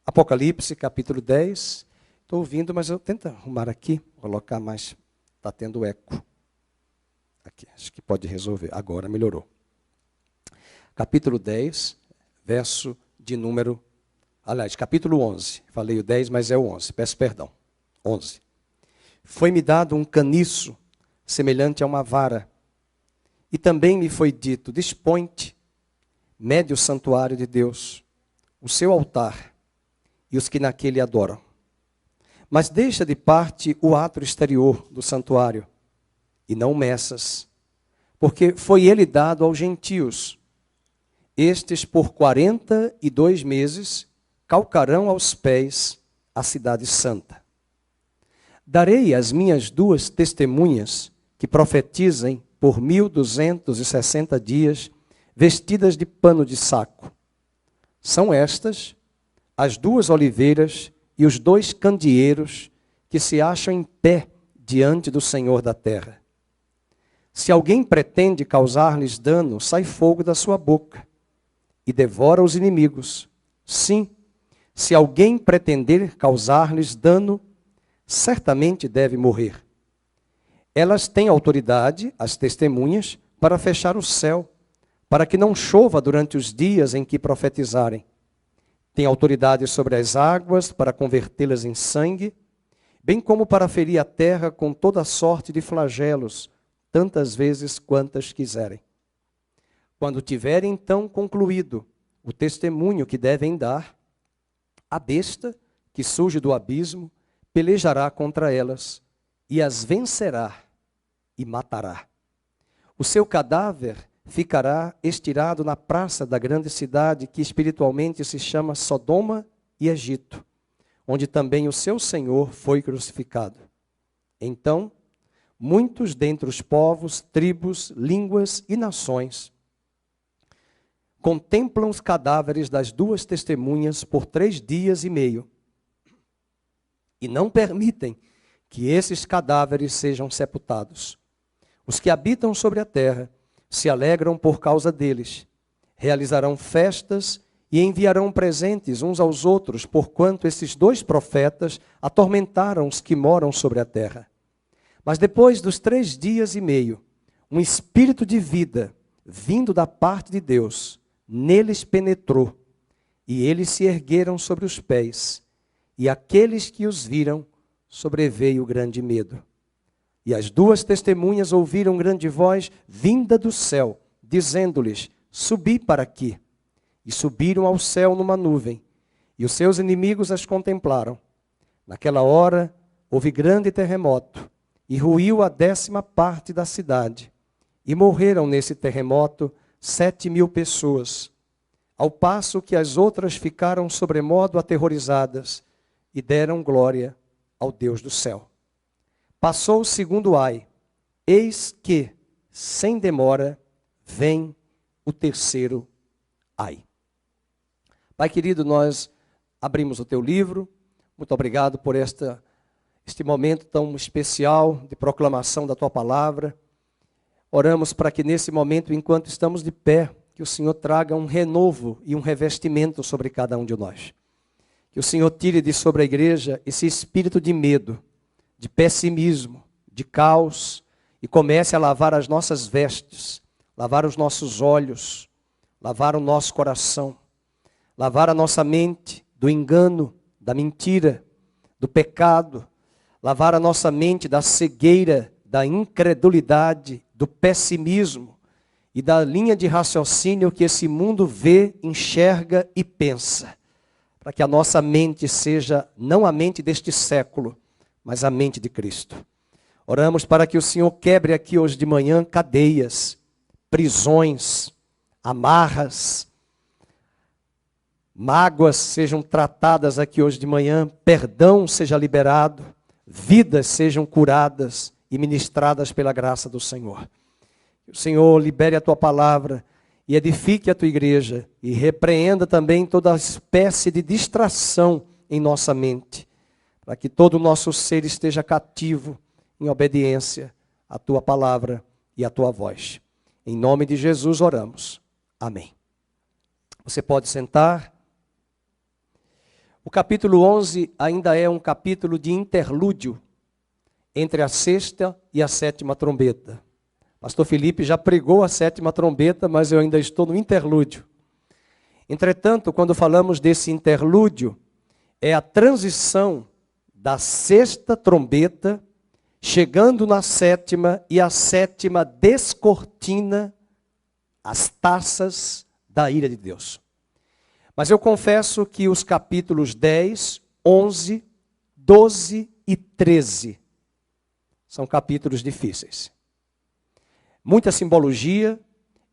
Apocalipse, capítulo 10. Estou ouvindo, mas eu tento arrumar aqui, colocar mais. Está tendo eco. Aqui, acho que pode resolver. Agora melhorou. Capítulo 10, verso de número... Aliás, capítulo 11. Falei o 10, mas é o 11. Peço perdão. 11. Foi-me dado um caniço semelhante a uma vara. E também me foi dito, dispõe-te, mede o santuário de Deus, o seu altar e os que naquele adoram. Mas deixa de parte o átrio exterior do santuário, e não meças, porque foi ele dado aos gentios. Estes por 42 meses calcarão aos pés a cidade santa. Darei às minhas 2 testemunhas que profetizem por 1260 dias, vestidas de pano de saco. São estas as 2 oliveiras e os 2 candeeiros que se acham em pé diante do Senhor da terra. Se alguém pretende causar-lhes dano, sai fogo da sua boca e devora os inimigos. Sim, se alguém pretender causar-lhes dano, certamente deve morrer. Elas têm autoridade, as testemunhas, para fechar o céu, para que não chova durante os dias em que profetizarem. Tem autoridade sobre as águas para convertê-las em sangue, bem como para ferir a terra com toda sorte de flagelos, tantas vezes quantas quiserem. Quando tiverem então concluído o testemunho que devem dar, a besta que surge do abismo pelejará contra elas e as vencerá e matará. O seu cadáver ficará estirado na praça da grande cidade que espiritualmente se chama Sodoma e Egito, onde também o seu Senhor foi crucificado. Então, muitos dentre os povos, tribos, línguas e nações contemplam os cadáveres das 2 testemunhas por 3 dias e meio e não permitem que esses cadáveres sejam sepultados. Os que habitam sobre a terra se alegram por causa deles, realizarão festas e enviarão presentes uns aos outros, porquanto esses 2 profetas atormentaram os que moram sobre a terra. Mas depois dos 3 dias e meio, um espírito de vida, vindo da parte de Deus, neles penetrou, e eles se ergueram sobre os pés, e aqueles que os viram, sobreveio grande medo. E as 2 testemunhas ouviram grande voz vinda do céu, dizendo-lhes, subi para aqui. E subiram ao céu numa nuvem, e os seus inimigos as contemplaram. Naquela hora, houve grande terremoto, e ruiu a 10ª parte da cidade. E morreram nesse terremoto 7.000 pessoas, ao passo que as outras ficaram sobremodo aterrorizadas, e deram glória ao Deus do céu. Passou o 2º ai, eis que, sem demora, vem o 3º ai. Pai querido, nós abrimos o teu livro, muito obrigado por este momento tão especial de proclamação da tua palavra. Oramos para que nesse momento, enquanto estamos de pé, que o Senhor traga um renovo e um revestimento sobre cada um de nós. Que o Senhor tire de sobre a igreja esse espírito de medo, de pessimismo, de caos, e comece a lavar as nossas vestes, lavar os nossos olhos, lavar o nosso coração, lavar a nossa mente do engano, da mentira, do pecado, lavar a nossa mente da cegueira, da incredulidade, do pessimismo e da linha de raciocínio que esse mundo vê, enxerga e pensa, para que a nossa mente seja não a mente deste século, mas a mente de Cristo. Oramos para que o Senhor quebre aqui hoje de manhã cadeias, prisões, amarras, mágoas sejam tratadas aqui hoje de manhã, perdão seja liberado, vidas sejam curadas e ministradas pela graça do Senhor. Que o Senhor libere a tua palavra e edifique a tua igreja e repreenda também toda espécie de distração em nossa mente, para que todo o nosso ser esteja cativo em obediência à tua palavra e à tua voz. Em nome de Jesus oramos. Amém. Você pode sentar. O capítulo 11 ainda é um capítulo de interlúdio entre a sexta e a sétima trombeta. Pastor Felipe já pregou a sétima trombeta, mas eu ainda estou no interlúdio. Entretanto, quando falamos desse interlúdio, é a transição da sexta trombeta, chegando na sétima, e a sétima descortina as taças da ira de Deus. Mas eu confesso que os capítulos 10, 11, 12 e 13 são capítulos difíceis. Muita simbologia,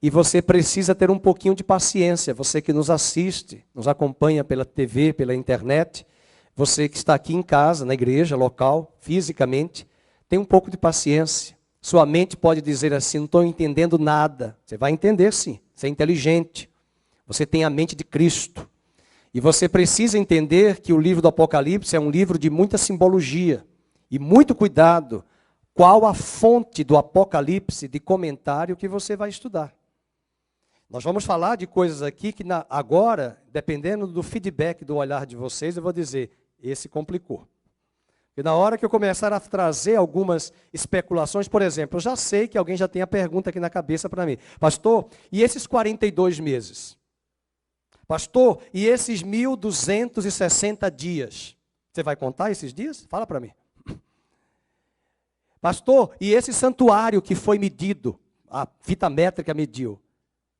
e você precisa ter um pouquinho de paciência. Você que nos assiste, nos acompanha pela TV, pela internet, você que está aqui em casa, na igreja local, fisicamente, tem um pouco de paciência. Sua mente pode dizer assim, não estou entendendo nada. Você vai entender sim, você é inteligente. Você tem a mente de Cristo. E você precisa entender que o livro do Apocalipse é um livro de muita simbologia. E muito cuidado, qual a fonte do Apocalipse de comentário que você vai estudar. Nós vamos falar de coisas aqui que agora, dependendo do feedback do olhar de vocês, eu vou dizer, esse complicou. E na hora que eu começar a trazer algumas especulações, por exemplo, eu já sei que alguém já tem a pergunta aqui na cabeça para mim. Pastor, e esses 42 meses? Pastor, e esses 1.260 dias? Você vai contar esses dias? Fala para mim. Pastor, e esse santuário que foi medido, a fita métrica mediu?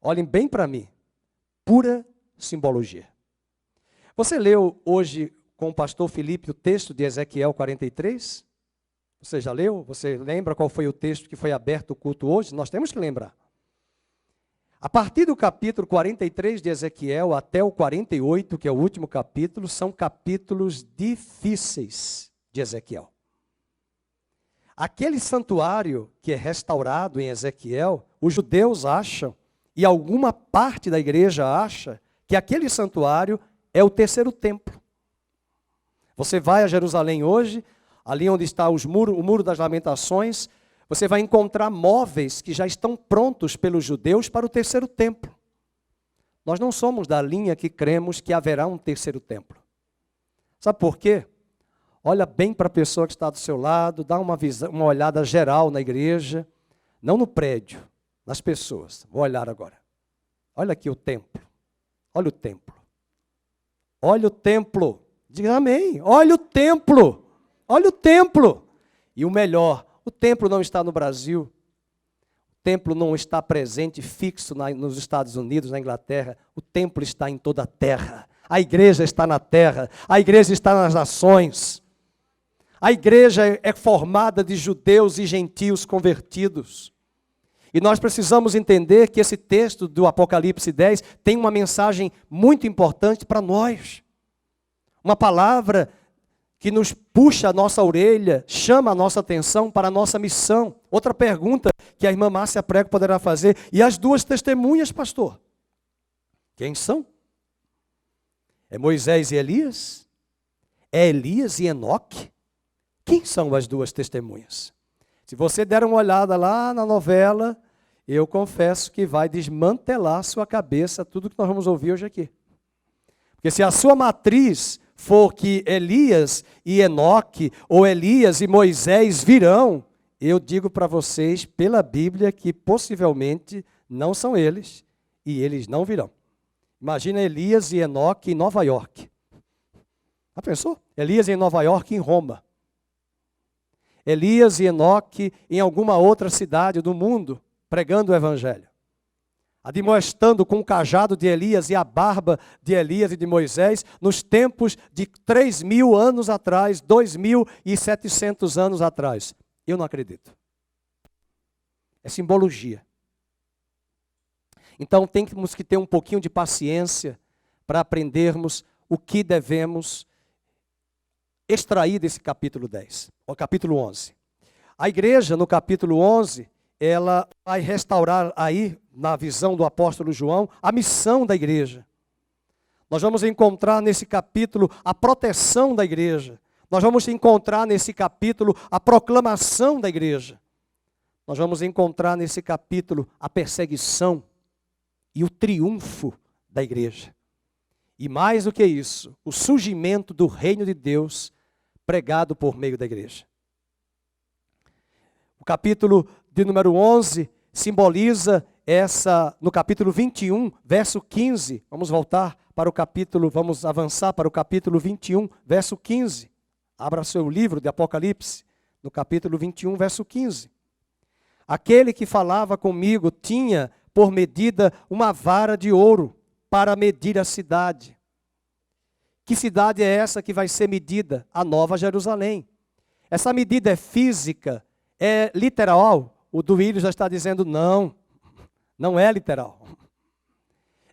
Olhem bem para mim, pura simbologia. Você leu hoje com o pastor Felipe o texto de Ezequiel 43? Você já leu? Você lembra qual foi o texto que foi aberto o culto hoje? Nós temos que lembrar. A partir do capítulo 43 de Ezequiel até o 48, que é o último capítulo, são capítulos difíceis de Ezequiel. Aquele santuário que é restaurado em Ezequiel, os judeus acham, e alguma parte da igreja acha, que aquele santuário é o terceiro templo. Você vai a Jerusalém hoje, ali onde está o Muro das Lamentações, você vai encontrar móveis que já estão prontos pelos judeus para o terceiro templo. Nós não somos da linha que cremos que haverá um terceiro templo. Sabe por quê? Olha bem para a pessoa que está do seu lado, dá uma olhada geral na igreja, não no prédio, nas pessoas. Vou olhar agora. Olha aqui o templo. Olha o templo. Olha o templo. Diga amém. Olha o templo. Olha o templo. E o melhor, o templo não está no Brasil. O templo não está presente, fixo nos Estados Unidos, na Inglaterra. O templo está em toda a terra. A igreja está na terra. A igreja está nas nações. A igreja é formada de judeus e gentios convertidos. E nós precisamos entender que esse texto do Apocalipse 10 tem uma mensagem muito importante para nós. Uma palavra que nos puxa a nossa orelha, chama a nossa atenção para a nossa missão. Outra pergunta que a irmã Márcia Prego poderá fazer. E as duas testemunhas, pastor? Quem são? É Moisés e Elias? É Elias e Enoque? Quem são as duas testemunhas? Se você der uma olhada lá na novela, eu confesso que vai desmantelar a sua cabeça tudo que nós vamos ouvir hoje aqui. Porque se a sua matriz for que Elias e Enoque, ou Elias e Moisés virão, eu digo para vocês, pela Bíblia, que possivelmente não são eles, e eles não virão. Imagina Elias e Enoque em Nova York. Já pensou? Elias em Nova York, em Roma. Elias e Enoque em alguma outra cidade do mundo, pregando o evangelho. Admoestando com o cajado de Elias e a barba de Elias e de Moisés, nos tempos de 3.000 anos atrás, 2.700 anos atrás. Eu não acredito. É simbologia. Então temos que ter um pouquinho de paciência para aprendermos o que devemos extrair desse capítulo 10, o capítulo 11. A igreja, no capítulo 11, ela vai restaurar aí, na visão do apóstolo João, a missão da igreja. Nós vamos encontrar nesse capítulo a proteção da igreja. Nós vamos encontrar nesse capítulo a proclamação da igreja. Nós vamos encontrar nesse capítulo a perseguição e o triunfo da igreja. E mais do que isso, o surgimento do reino de Deus pregado por meio da igreja. O capítulo de número 11 simboliza no capítulo 21, verso 15. Vamos voltar para o capítulo, vamos avançar para o capítulo 21, verso 15. Abra seu livro de Apocalipse, no capítulo 21, verso 15. Aquele que falava comigo tinha por medida uma vara de ouro para medir a cidade. Que cidade é essa que vai ser medida? A Nova Jerusalém. Essa medida é física, é literal? O Duílio já está dizendo não, não é literal.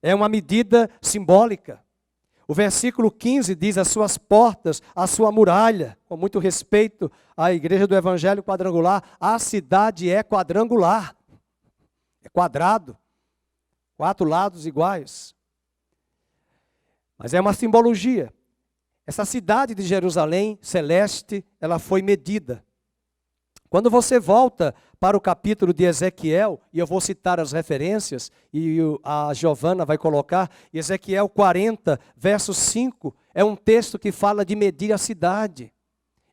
É uma medida simbólica. O versículo 15 diz: as suas portas, a sua muralha, com muito respeito à igreja do Evangelho Quadrangular, a cidade é quadrangular, é quadrado, 4 lados iguais. Mas é uma simbologia. Essa cidade de Jerusalém celeste, ela foi medida. Quando você volta para o capítulo de Ezequiel, e eu vou citar as referências, e a Giovana vai colocar, Ezequiel 40, verso 5, é um texto que fala de medir a cidade.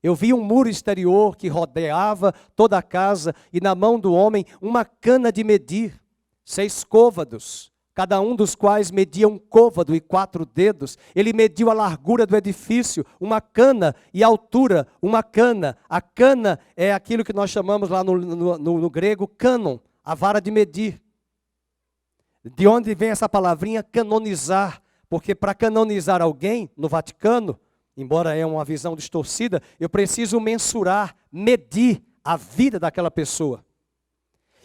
Eu vi um muro exterior que rodeava toda a casa, e na mão do homem uma cana de medir, 6 côvados, cada um dos quais media um côvado e 4 dedos. Ele mediu a largura do edifício, uma cana, e a altura, uma cana. A cana é aquilo que nós chamamos lá no grego cânon, a vara de medir. De onde vem essa palavrinha canonizar? Porque para canonizar alguém no Vaticano, embora é uma visão distorcida, eu preciso mensurar, medir a vida daquela pessoa.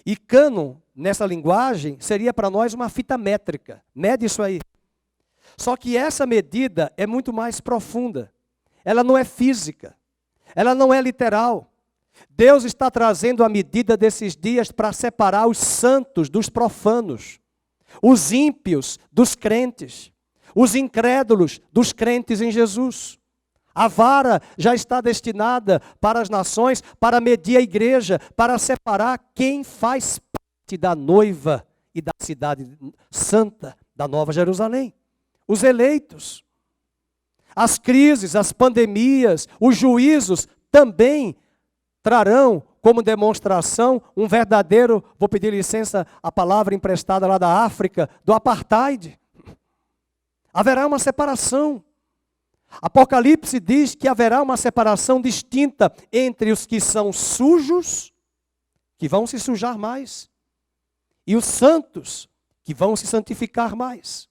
E cânon, nessa linguagem, seria para nós uma fita métrica. Mede isso aí. Só que essa medida é muito mais profunda. Ela não é física. Ela não é literal. Deus está trazendo a medida desses dias para separar os santos dos profanos, os ímpios dos crentes, os incrédulos dos crentes em Jesus. A vara já está destinada para as nações, para medir a igreja, para separar quem faz parte da noiva e da cidade santa da Nova Jerusalém. Os eleitos. As crises, as pandemias, os juízos também trarão como demonstração um verdadeiro, vou pedir licença, a palavra emprestada lá da África, do apartheid. Haverá uma separação. Apocalipse diz que haverá uma separação distinta entre os que são sujos, que vão se sujar mais, e os santos, que vão se santificar mais.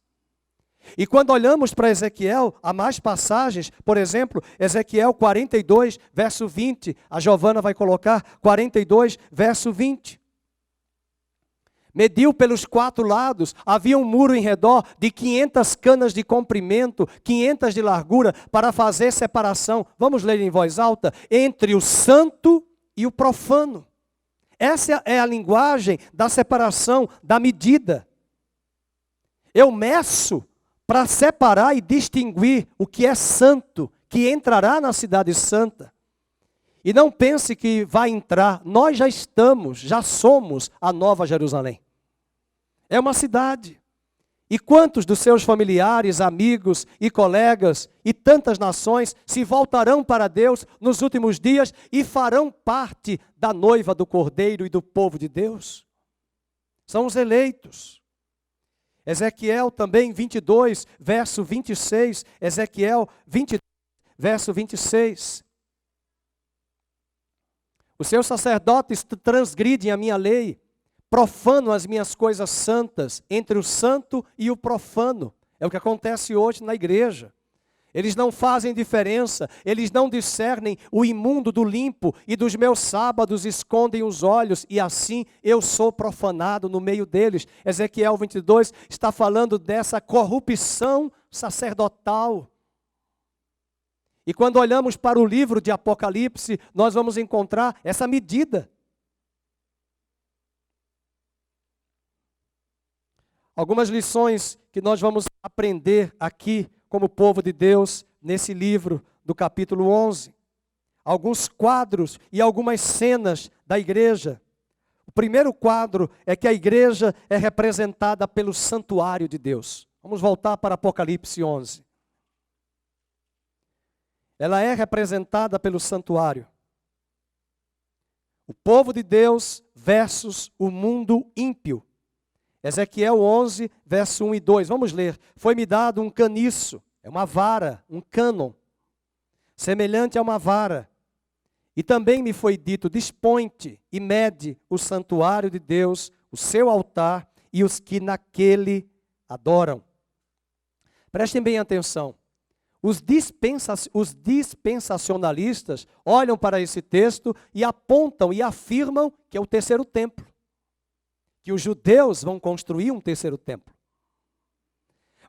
E quando olhamos para Ezequiel, há mais passagens, por exemplo, Ezequiel 42, verso 20, a Giovana vai colocar 42, verso 20. Mediu pelos 4 lados, havia um muro em redor de 500 canas de comprimento, 500 de largura, para fazer separação, vamos ler em voz alta, entre o santo e o profano. Essa é a linguagem da separação, da medida. Eu meço para separar e distinguir o que é santo, que entrará na cidade santa. E não pense que vai entrar, nós já estamos, já somos a Nova Jerusalém. É uma cidade. E quantos dos seus familiares, amigos e colegas e tantas nações se voltarão para Deus nos últimos dias e farão parte da noiva do Cordeiro e do povo de Deus? São os eleitos. Ezequiel também 22, verso 26. Ezequiel 22, verso 26. Os seus sacerdotes transgridem a minha lei, profanam as minhas coisas santas, entre o santo e o profano. É o que acontece hoje na igreja. Eles não fazem diferença, eles não discernem o imundo do limpo, e dos meus sábados escondem os olhos, e assim eu sou profanado no meio deles. Ezequiel 22 está falando dessa corrupção sacerdotal. E quando olhamos para o livro de Apocalipse, nós vamos encontrar essa medida. Algumas lições que nós vamos aprender aqui como povo de Deus nesse livro do capítulo 11. Alguns quadros e algumas cenas da igreja. O primeiro quadro é que a igreja é representada pelo santuário de Deus. Vamos voltar para Apocalipse 11. Ela é representada pelo santuário. O povo de Deus versus o mundo ímpio. Ezequiel 11, verso 1 e 2. Vamos ler. Foi-me dado um caniço, é uma vara, um cânon, semelhante a uma vara. E também me foi dito, dispõe-te e mede o santuário de Deus, o seu altar e os que naquele adoram. Prestem bem atenção. Os dispensacionalistas olham para esse texto e apontam e afirmam que é o terceiro templo. Que os judeus vão construir um terceiro templo.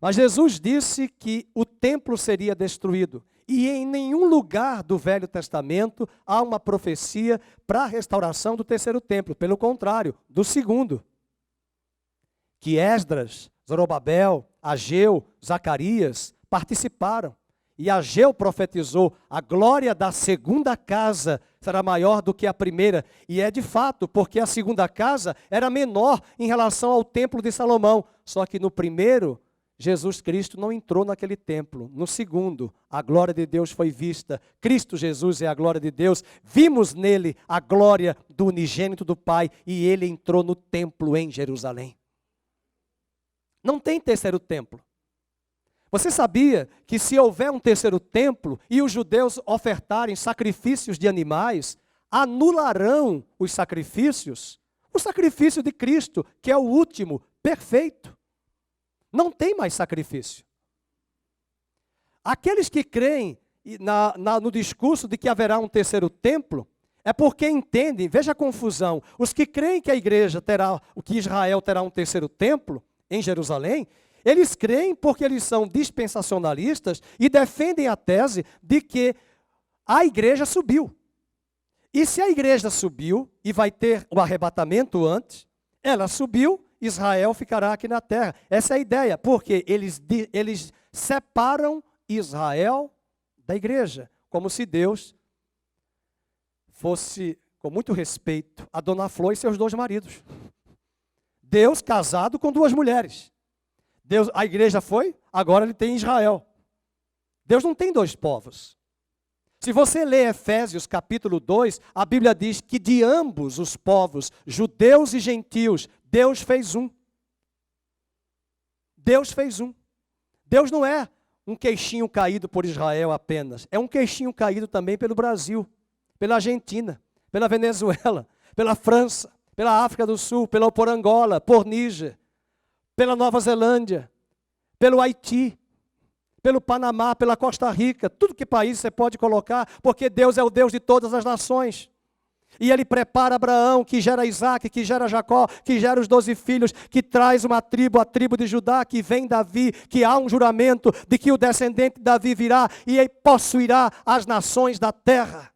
Mas Jesus disse que o templo seria destruído. E em nenhum lugar do Velho Testamento há uma profecia para a restauração do terceiro templo. Pelo contrário, do segundo. Que Esdras, Zorobabel, Ageu, Zacarias participaram. E Ageu profetizou, a glória da segunda casa será maior do que a primeira. E é de fato, porque a segunda casa era menor em relação ao templo de Salomão. Só que no primeiro, Jesus Cristo não entrou naquele templo. No segundo, a glória de Deus foi vista. Cristo Jesus é a glória de Deus. Vimos nele a glória do unigênito do Pai. E ele entrou no templo em Jerusalém. Não tem terceiro templo. Você sabia que se houver um terceiro templo e os judeus ofertarem sacrifícios de animais, anularão os sacrifícios? O sacrifício de Cristo, que é o último, perfeito. Não tem mais sacrifício. Aqueles que creem no discurso de que haverá um terceiro templo, é porque entendem, veja a confusão, os que creem que a igreja terá, que Israel terá um terceiro templo em Jerusalém, eles creem porque eles são dispensacionalistas e defendem a tese de que a igreja subiu. E se a igreja subiu e vai ter o arrebatamento antes, ela subiu, Israel ficará aqui na terra. Essa é a ideia, porque eles separam Israel da igreja, como se Deus fosse, com muito respeito, a Dona Flor e seus 2 maridos. Deus casado com 2 mulheres. Deus, a igreja foi, agora ele tem Israel. Deus não tem 2 povos. Se você ler Efésios capítulo 2, a Bíblia diz que de ambos os povos, judeus e gentios, Deus fez um. Deus fez um. Deus não é um queixinho caído por Israel apenas. É um queixinho caído também pelo Brasil, pela Argentina, pela Venezuela, pela França, pela África do Sul, por Angola, por Níger, pela Nova Zelândia, pelo Haiti, pelo Panamá, pela Costa Rica, tudo que país você pode colocar, porque Deus é o Deus de todas as nações. E Ele prepara Abraão, que gera Isaac, que gera Jacó, que gera os 12 filhos, que traz uma tribo, a tribo de Judá, que vem Davi, que há um juramento de que o descendente de Davi virá e possuirá as nações da terra.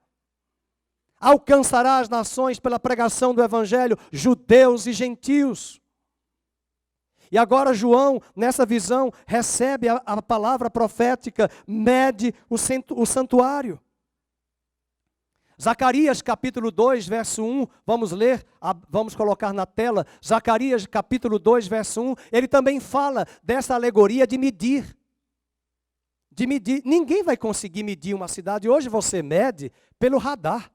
Alcançará as nações pela pregação do Evangelho, judeus e gentios. E agora João, nessa visão, recebe a palavra profética, mede o santuário. Zacarias capítulo 2, verso 1, vamos ler, vamos colocar na tela. Zacarias capítulo 2, verso 1, ele também fala dessa alegoria de medir. De medir. Ninguém vai conseguir medir uma cidade. Hoje você mede pelo radar.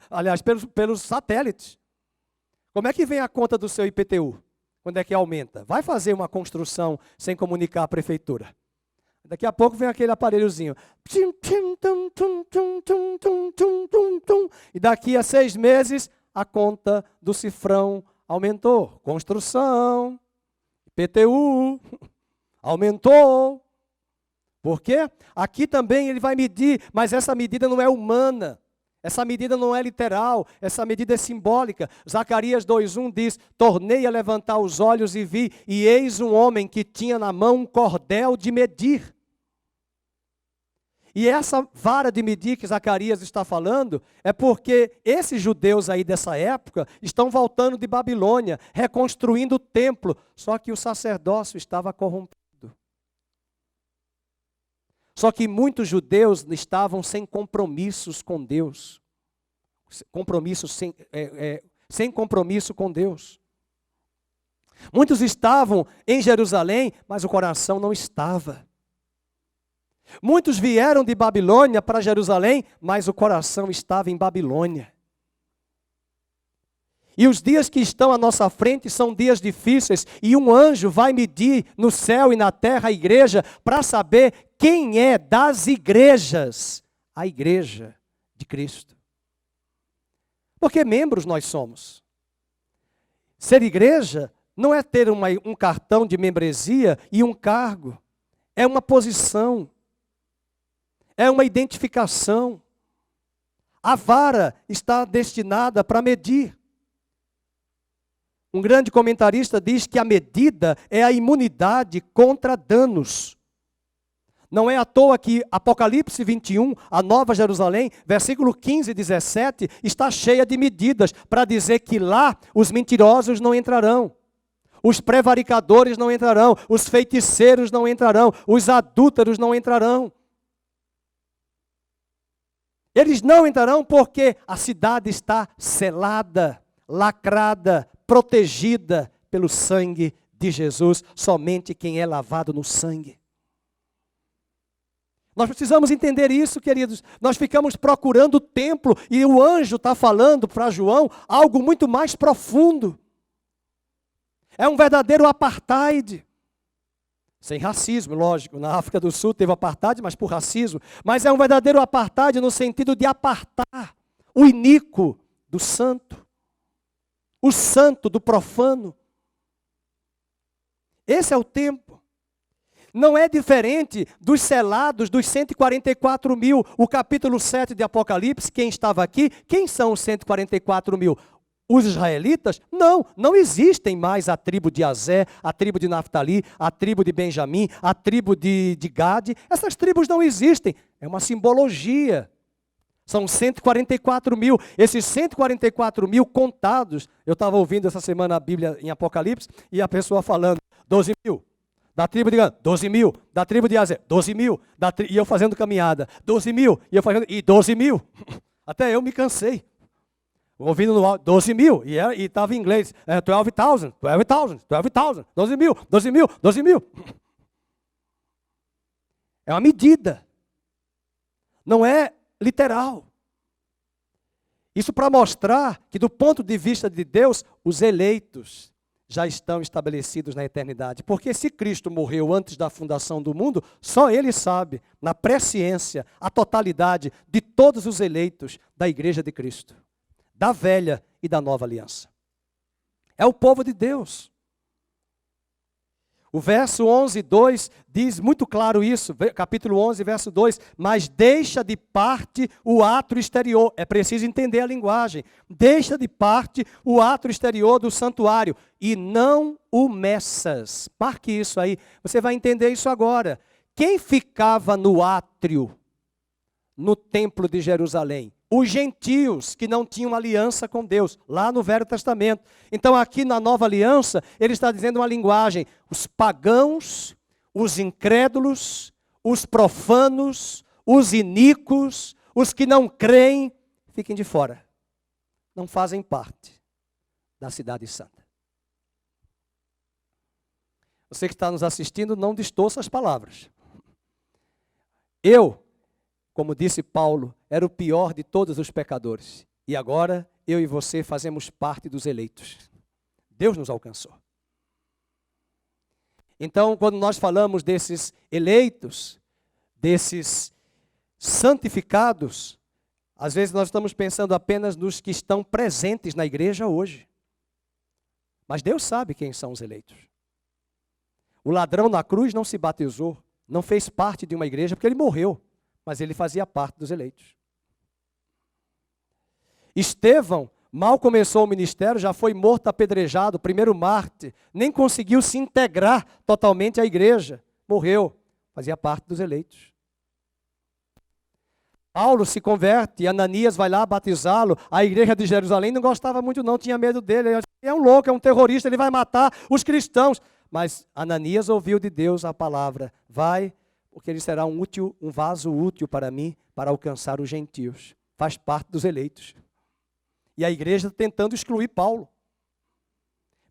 Aliás, pelos satélites. Como é que vem a conta do seu IPTU? Quando é que aumenta? Vai fazer uma construção sem comunicar à prefeitura. Daqui a pouco vem aquele aparelhozinho. E daqui a 6 meses, a conta do cifrão aumentou. Construção, IPTU, aumentou. Por quê? Aqui também ele vai medir, mas essa medida não é humana. Essa medida não é literal, essa medida é simbólica. Zacarias 2:1 diz, tornei a levantar os olhos e vi, e eis um homem que tinha na mão um cordel de medir. E essa vara de medir que Zacarias está falando, é porque esses judeus aí dessa época estão voltando de Babilônia, reconstruindo o templo, só que o sacerdócio estava corrompido. Só que muitos judeus estavam sem compromissos com Deus. Sem compromisso com Deus. Muitos estavam em Jerusalém, mas o coração não estava. Muitos vieram de Babilônia para Jerusalém, mas o coração estava em Babilônia. E os dias que estão à nossa frente são dias difíceis, e um anjo vai medir no céu e na terra a igreja para saber quem é das igrejas a igreja de Cristo. Porque membros nós somos. Ser igreja não é ter um cartão de membresia e um cargo. É uma posição. É uma identificação. A vara está destinada para medir. Um grande comentarista diz que a medida é a imunidade contra danos. Não é à toa que Apocalipse 21, a Nova Jerusalém, versículo 15 e 17, está cheia de medidas para dizer que lá os mentirosos não entrarão. Os prevaricadores não entrarão, os feiticeiros não entrarão, os adúlteros não entrarão. Eles não entrarão porque a cidade está selada, lacrada, protegida pelo sangue de Jesus, somente quem é lavado no sangue. Nós precisamos entender isso, queridos. Nós ficamos procurando o templo e o anjo está falando para João algo muito mais profundo. É um verdadeiro apartheid. Sem racismo, lógico. Na África do Sul teve apartheid, mas por racismo. Mas é um verdadeiro apartheid no sentido de apartar o iníquo do santo. O santo do profano. Esse é o tempo. Não é diferente dos selados, dos 144 mil. O capítulo 7 de Apocalipse, quem estava aqui? Quem são os 144 mil? Os israelitas? Não, não existem mais a tribo de Azé, a tribo de Naftali, a tribo de Benjamim, a tribo de Gade. Essas tribos não existem. É uma simbologia. São 144 mil. Esses 144 mil contados. Eu estava ouvindo essa semana a Bíblia em Apocalipse e a pessoa falando 12 mil. Da tribo de Gad, 12 mil. Da tribo de Azé, 12 mil. E eu fazendo caminhada, 12 mil. E 12 mil. Até eu me cansei. Ouvindo no áudio, 12 mil. E estava em inglês. 12,000, 12 mil, 12 mil, 12 mil. É uma medida. Não é literal. Isso para mostrar que, do ponto de vista de Deus, os eleitos já estão estabelecidos na eternidade. Porque se Cristo morreu antes da fundação do mundo, só Ele sabe, na presciência, a totalidade de todos os eleitos da igreja de Cristo, da velha e da nova aliança. É o povo de Deus. O verso 11, 2 diz muito claro isso, capítulo 11, verso 2, mas deixa de parte o átrio exterior. É preciso entender a linguagem. Deixa de parte o átrio exterior do santuário e não o meças. Marque isso aí, você vai entender isso agora. Quem ficava no átrio, no templo de Jerusalém? Os gentios que não tinham aliança com Deus, lá no Velho Testamento. Então aqui na Nova Aliança, ele está dizendo uma linguagem, os pagãos, os incrédulos, os profanos, os iníquos, os que não creem, fiquem de fora. Não fazem parte da cidade santa. Você que está nos assistindo, não distorça as palavras. Eu, como disse Paulo, era o pior de todos os pecadores. E agora, eu e você fazemos parte dos eleitos. Deus nos alcançou. Então, quando nós falamos desses eleitos, desses santificados, às vezes nós estamos pensando apenas nos que estão presentes na igreja hoje. Mas Deus sabe quem são os eleitos. O ladrão na cruz não se batizou, não fez parte de uma igreja porque ele morreu. Mas ele fazia parte dos eleitos. Estevão mal começou o ministério, já foi morto apedrejado, primeiro mártir, nem conseguiu se integrar totalmente à igreja. Morreu, fazia parte dos eleitos. Paulo se converte, Ananias vai lá batizá-lo, a igreja de Jerusalém não gostava muito não, tinha medo dele, é um louco, é um terrorista, ele vai matar os cristãos. Mas Ananias ouviu de Deus a palavra, vai, porque ele será um vaso útil para mim, para alcançar os gentios. Faz parte dos eleitos. E a igreja tentando excluir Paulo.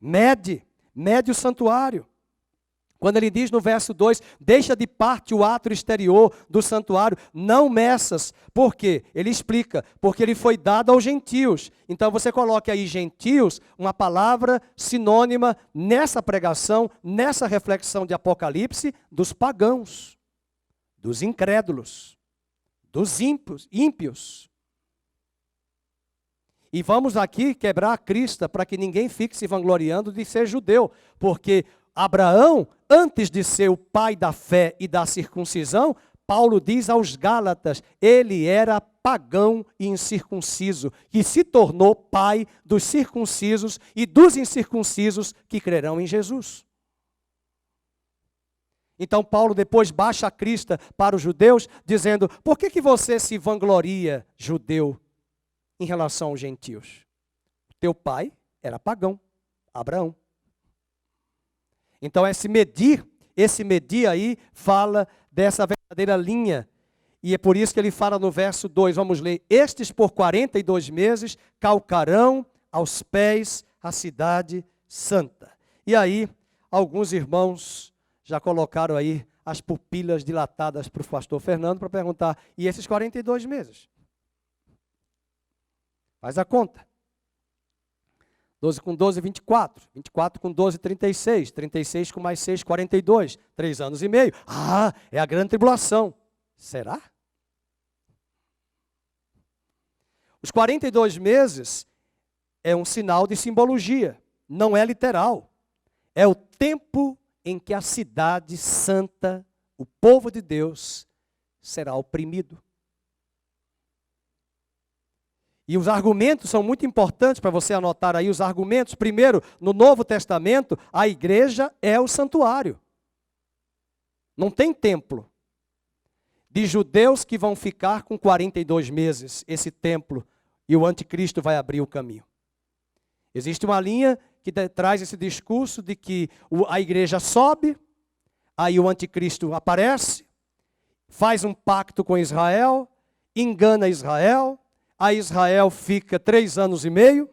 Mede, mede o santuário. Quando ele diz no verso 2, deixa de parte o átrio exterior do santuário, não meças. Por quê? Ele explica, porque ele foi dado aos gentios. Então você coloca aí gentios, uma palavra sinônima nessa pregação, nessa reflexão de Apocalipse, dos pagãos, dos incrédulos, dos ímpios. E vamos aqui quebrar a crista para que ninguém fique se vangloriando de ser judeu, porque Abraão, antes de ser o pai da fé e da circuncisão, Paulo diz aos Gálatas, ele era pagão e incircunciso, que se tornou pai dos circuncisos e dos incircuncisos que crerão em Jesus. Então Paulo depois baixa a crista para os judeus, dizendo, por que você se vangloria, judeu, em relação aos gentios? Teu pai era pagão, Abraão. Então esse medir aí fala dessa verdadeira linha. E é por isso que ele fala no verso 2, vamos ler. Estes por 42 meses calcarão aos pés a cidade santa. E aí, alguns irmãos já colocaram aí as pupilas dilatadas para o pastor Fernando para perguntar, e esses 42 meses? Faz a conta. 12 com 12, 24. 24 com 12, 36. 36 com mais 6, 42. 3 anos e meio. Ah, é a grande tribulação. Será? Os 42 meses é um sinal de simbologia. Não é literal. É o tempo em que a cidade santa, o povo de Deus, será oprimido. E os argumentos são muito importantes para você anotar aí os argumentos. Primeiro, no Novo Testamento, a igreja é o santuário. Não tem templo. De judeus que vão ficar com 42 meses esse templo e o anticristo vai abrir o caminho. Existe uma linha que traz esse discurso de que a igreja sobe, aí o anticristo aparece, faz um pacto com Israel, engana Israel, aí Israel fica 3 anos e meio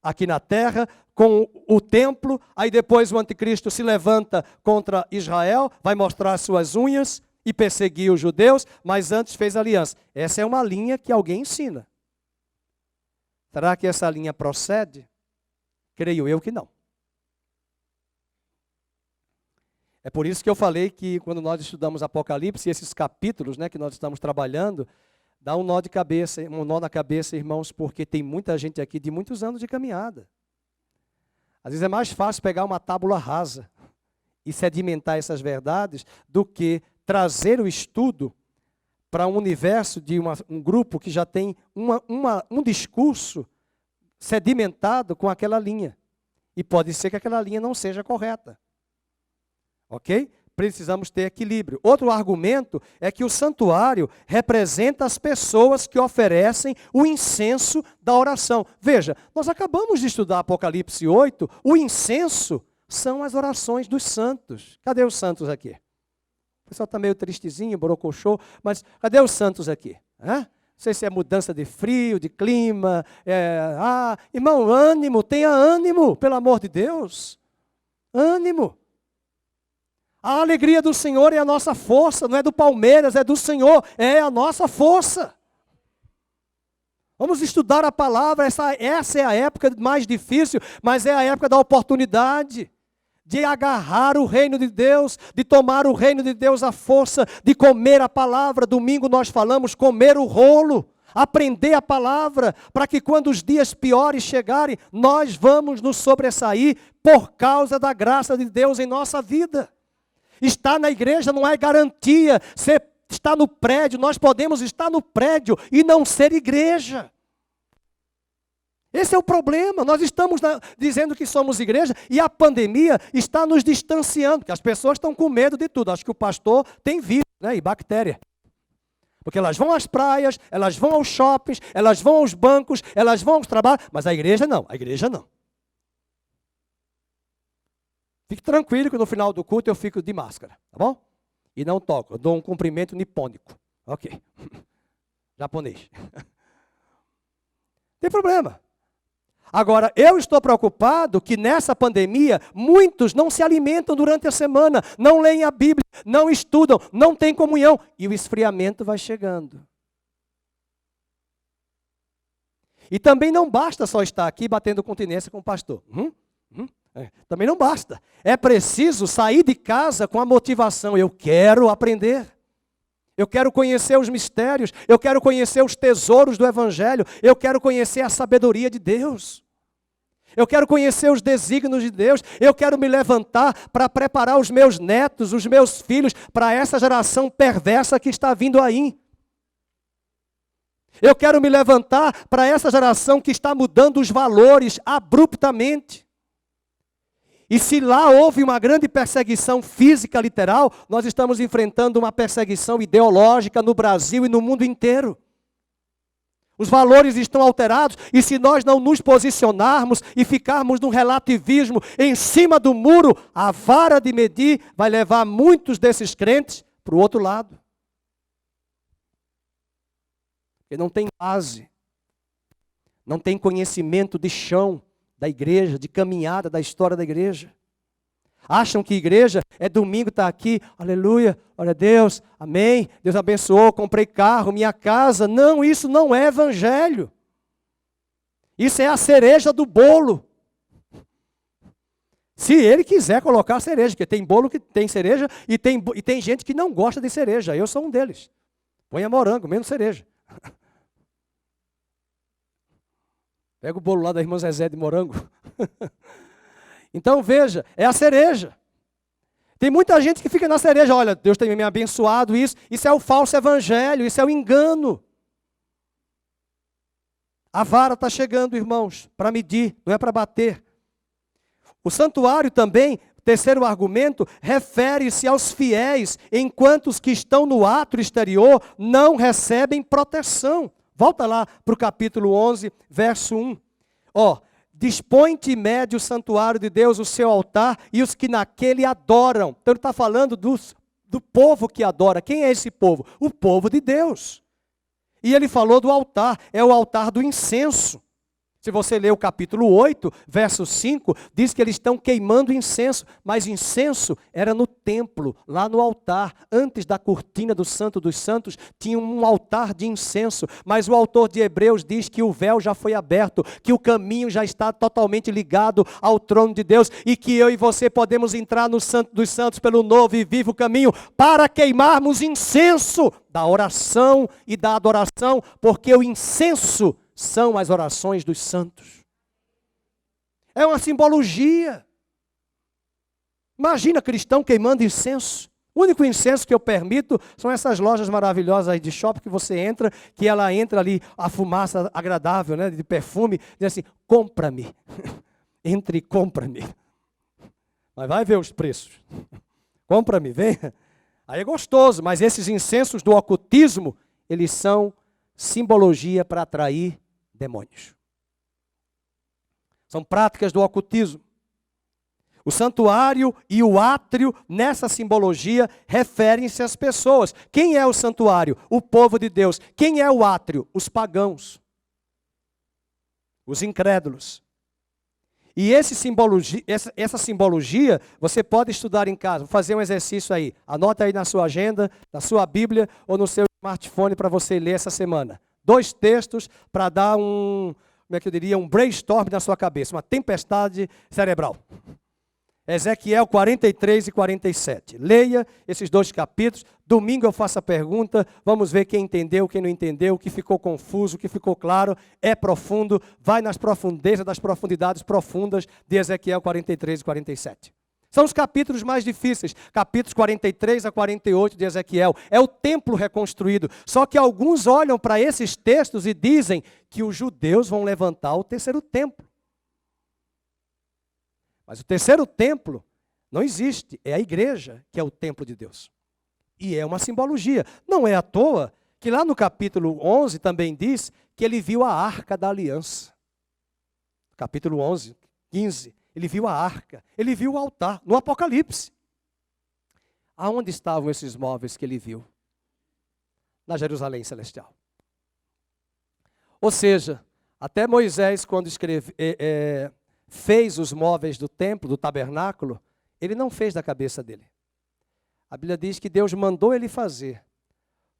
aqui na terra com o templo, aí depois o anticristo se levanta contra Israel, vai mostrar suas unhas e perseguir os judeus, mas antes fez aliança. Essa é uma linha que alguém ensina. Será que essa linha procede? Creio eu que não. É por isso que eu falei que quando nós estudamos Apocalipse, esses capítulos, que nós estamos trabalhando, dá um nó na cabeça, irmãos, porque tem muita gente aqui de muitos anos de caminhada. Às vezes é mais fácil pegar uma tábula rasa e sedimentar essas verdades do que trazer o estudo para um universo de um grupo que já tem um discurso sedimentado com aquela linha. E pode ser que aquela linha não seja correta. Ok? Precisamos ter equilíbrio. Outro argumento é que o santuário representa as pessoas que oferecem o incenso da oração. Veja, nós acabamos de estudar Apocalipse 8, o incenso são as orações dos santos. Cadê os santos aqui? O pessoal está meio tristezinho, borocochô, mas cadê os santos aqui? Não sei se é mudança de frio, de clima. Irmão, ânimo, tenha ânimo, pelo amor de Deus. Ânimo. A alegria do Senhor é a nossa força, não é do Palmeiras, é do Senhor, é a nossa força. Vamos estudar a palavra, essa é a época mais difícil, mas é a época da oportunidade de agarrar o reino de Deus, de tomar o reino de Deus à força, de comer a palavra. Domingo nós falamos comer o rolo, aprender a palavra, para que quando os dias piores chegarem, nós vamos nos sobressair por causa da graça de Deus em nossa vida. Estar na igreja não é garantia. Você está no prédio, nós podemos estar no prédio e não ser igreja. Esse é o problema. Nós estamos dizendo que somos igreja e a pandemia está nos distanciando, porque as pessoas estão com medo de tudo. Acho que o pastor tem vírus, e bactéria. Porque elas vão às praias, elas vão aos shoppings, elas vão aos bancos, elas vão aos trabalhos, mas a igreja não. Fique tranquilo que no final do culto eu fico de máscara, tá bom? E não toco, eu dou um cumprimento nipônico. Ok. Japonês. Tem problema. Agora, eu estou preocupado que nessa pandemia, muitos não se alimentam durante a semana, não leem a Bíblia, não estudam, não têm comunhão, e o esfriamento vai chegando. E também não basta só estar aqui batendo continência com o pastor. Também não basta. É preciso sair de casa com a motivação, eu quero aprender. Eu quero conhecer os mistérios, eu quero conhecer os tesouros do Evangelho, eu quero conhecer a sabedoria de Deus. Eu quero conhecer os desígnios de Deus, eu quero me levantar para preparar os meus netos, os meus filhos, para essa geração perversa que está vindo aí. Eu quero me levantar para essa geração que está mudando os valores abruptamente. E se lá houve uma grande perseguição física, literal, nós estamos enfrentando uma perseguição ideológica no Brasil e no mundo inteiro. Os valores estão alterados e se nós não nos posicionarmos e ficarmos num relativismo em cima do muro, a vara de medir vai levar muitos desses crentes para o outro lado. Porque não tem base, não tem conhecimento de chão da igreja, de caminhada da história da igreja. Acham que igreja é domingo, está aqui, aleluia, glória a Deus, amém, Deus abençoou, comprei carro, minha casa. Não, isso não é evangelho. Isso é a cereja do bolo. Se ele quiser colocar cereja, porque tem bolo que tem cereja e tem gente que não gosta de cereja. Eu sou um deles. Ponha morango, menos cereja. Pega o bolo lá da irmã Zezé de morango. Então veja, é a cereja. Tem muita gente que fica na cereja, olha, Deus tem me abençoado, isso é o falso evangelho, isso é o engano. A vara está chegando, irmãos, para medir, não é para bater. O santuário também, terceiro argumento, refere-se aos fiéis, enquanto os que estão no átrio exterior não recebem proteção. Volta lá para o capítulo 11, verso 1. Dispõe-te e mede o santuário de Deus, o seu altar, e os que naquele adoram. Então ele está falando do povo que adora. Quem é esse povo? O povo de Deus. E ele falou do altar, é o altar do incenso. Se você ler o capítulo 8, verso 5, diz que eles estão queimando incenso, mas incenso era no templo, lá no altar. Antes da cortina do Santo dos Santos, tinha um altar de incenso, mas o autor de Hebreus diz que o véu já foi aberto, que o caminho já está totalmente ligado ao trono de Deus, e que eu e você podemos entrar no Santo dos Santos pelo novo e vivo caminho, para queimarmos incenso da oração e da adoração, porque o incenso são as orações dos santos. É uma simbologia. Imagina cristão queimando incenso. O único incenso que eu permito são essas lojas maravilhosas aí de shopping que você entra, que ela entra ali, a fumaça agradável, né, de perfume, diz assim, compra-me. Entre e compra-me. Mas vai ver os preços. Compra-me, venha. Aí é gostoso, mas esses incensos do ocultismo, eles são simbologia para atrair demônios. São práticas do ocultismo. O santuário e o átrio, nessa simbologia, referem-se às pessoas. Quem é o santuário? O povo de Deus. Quem é o átrio? Os pagãos. Os incrédulos. E essa simbologia, você pode estudar em casa. Vou fazer um exercício aí. Anota aí na sua agenda, na sua Bíblia ou no seu smartphone para você ler essa semana. 2 textos para dar um brainstorm na sua cabeça, uma tempestade cerebral. Ezequiel 43 e 47. Leia esses 2 capítulos. Domingo eu faço a pergunta. Vamos ver quem entendeu, quem não entendeu, o que ficou confuso, o que ficou claro. É profundo. Vai nas profundezas das profundidades profundas de Ezequiel 43 e 47. São os capítulos mais difíceis, capítulos 43 a 48 de Ezequiel. É o templo reconstruído. Só que alguns olham para esses textos e dizem que os judeus vão levantar o terceiro templo. Mas o terceiro templo não existe. É a igreja que é o templo de Deus. E é uma simbologia. Não é à toa que lá no capítulo 11 também diz que ele viu a arca da aliança. Capítulo 11, 15. Ele viu a arca, ele viu o altar, no Apocalipse. Aonde estavam esses móveis que ele viu? Na Jerusalém Celestial. Ou seja, Até Moisés, quando fez os móveis do templo, do tabernáculo, ele não fez da cabeça dele. A Bíblia diz que Deus mandou ele fazer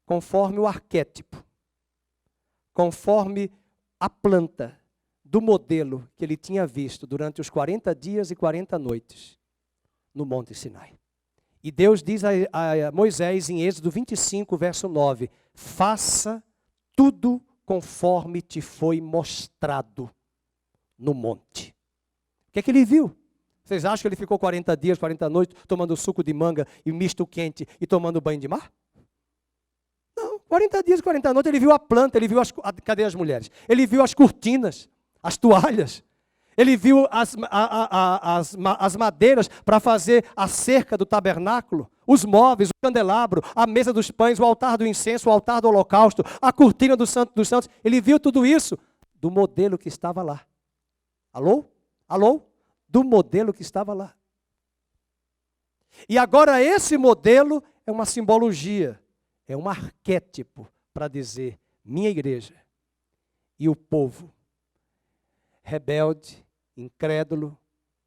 conforme o arquétipo, conforme a planta do modelo que ele tinha visto durante os 40 dias e 40 noites no Monte Sinai. E Deus diz a Moisés em Êxodo 25, verso 9, faça tudo conforme te foi mostrado no monte. O que é que ele viu? Vocês acham que ele ficou 40 dias, 40 noites, tomando suco de manga e misto quente e tomando banho de mar? Não, 40 dias, 40 noites, ele viu a planta, ele viu cadê as mulheres? Ele viu as cortinas, as toalhas. Ele viu as madeiras para fazer a cerca do tabernáculo, os móveis, o candelabro, a mesa dos pães, o altar do incenso, o altar do holocausto, a cortina do Santo dos Santos. Ele viu tudo isso do modelo que estava lá. Alô? Alô? Do modelo que estava lá. E agora esse modelo é uma simbologia, é um arquétipo para dizer minha igreja e o povo rebelde, incrédulo,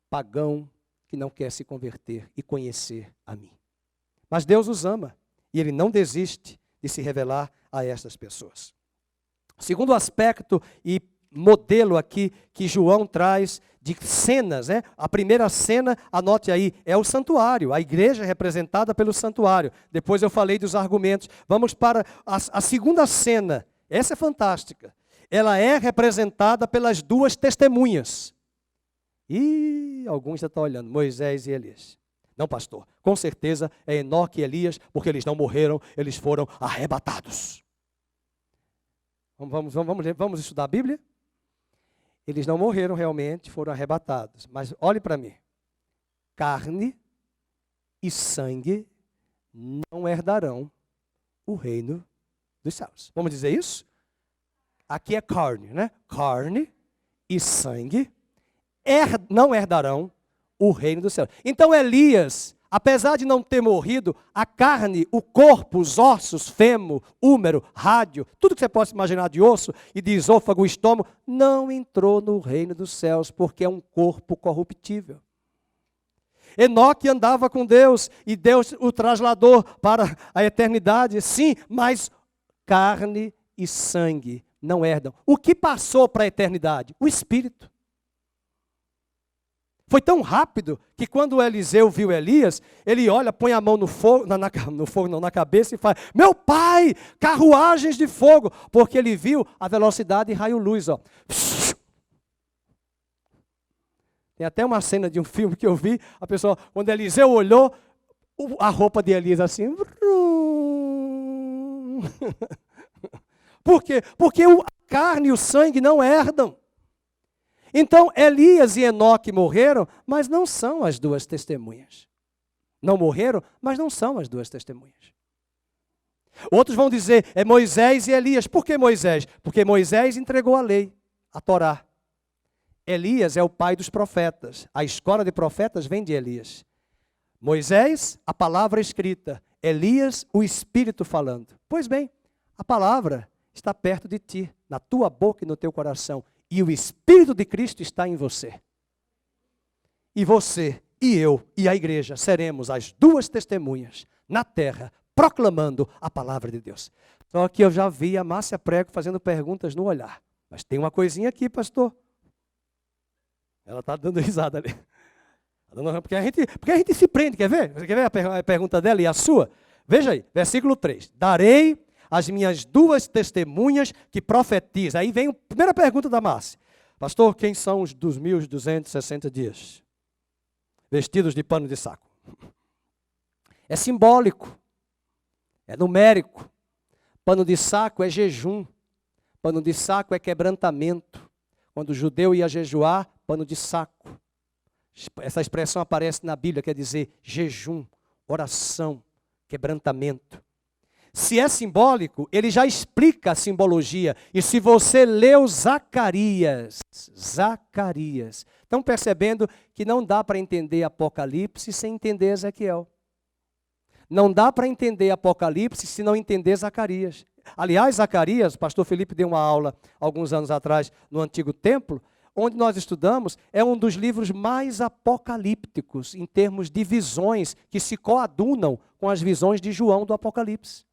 pagão, que não quer se converter e conhecer a mim. Mas Deus os ama e Ele não desiste de se revelar a estas pessoas. Segundo aspecto e modelo aqui que João traz de cenas, né? A primeira cena, anote aí, é o santuário, a igreja é representada pelo santuário. Depois eu falei dos argumentos. Vamos para a segunda cena, essa é fantástica. Ela é representada pelas duas testemunhas. E alguns já estão olhando, Moisés e Elias. Não, pastor, com certeza é Enoque e Elias, porque eles não morreram, eles foram arrebatados. Vamos estudar a Bíblia? Eles não morreram realmente, foram arrebatados. Mas olhe para mim. Carne e sangue não herdarão o reino dos céus. Vamos dizer isso? Aqui é carne, né? Carne e sangue não herdarão o reino dos céus. Então Elias, apesar de não ter morrido, a carne, o corpo, os ossos, fêmur, úmero, rádio, tudo que você possa imaginar de osso e de esôfago, estômago, não entrou no reino dos céus, porque é um corpo corruptível. Enoque andava com Deus e Deus o trasladou para a eternidade, sim, mas carne e sangue não herdam. O que passou para a eternidade? O Espírito. Foi tão rápido que quando Eliseu viu Elias, ele olha, põe a mão no fogo, na cabeça e fala, meu pai, carruagens de fogo, porque ele viu a velocidade raio-luz. Ó. Tem até uma cena de um filme que eu vi, a pessoa, quando Eliseu olhou, a roupa de Elias assim. Por quê? Porque a carne e o sangue não herdam. Então, Elias e Enoque morreram, mas não são as duas testemunhas. Não morreram, mas não são as duas testemunhas. Outros vão dizer, é Moisés e Elias. Por que Moisés? Porque Moisés entregou a lei, a Torá. Elias é o pai dos profetas. A escola de profetas vem de Elias. Moisés, a palavra escrita. Elias, o Espírito falando. Pois bem, a palavra está perto de ti, na tua boca e no teu coração. E o Espírito de Cristo está em você. E você, e eu, e a igreja seremos as duas testemunhas na terra, proclamando a palavra de Deus. Só que eu já vi a Márcia Prego fazendo perguntas no olhar. Mas tem uma coisinha aqui, pastor. Ela está dando risada ali. Porque a gente se prende, quer ver? Você quer ver a pergunta dela e a sua? Veja aí, versículo 3. Darei as minhas duas testemunhas que profetizam. Aí vem a primeira pergunta da Márcia. Pastor, quem são os 2.260 dias? Vestidos de pano de saco. É simbólico. É numérico. Pano de saco é jejum. Pano de saco é quebrantamento. Quando o judeu ia jejuar, pano de saco. Essa expressão aparece na Bíblia, quer dizer jejum, oração, quebrantamento. Se é simbólico, ele já explica a simbologia. E se você leu Zacarias, estão percebendo que não dá para entender Apocalipse sem entender Ezequiel. Não dá para entender Apocalipse se não entender Zacarias. Aliás, Zacarias, o pastor Felipe deu uma aula alguns anos atrás no Antigo Templo, onde nós estudamos, é um dos livros mais apocalípticos em termos de visões que se coadunam com as visões de João do Apocalipse.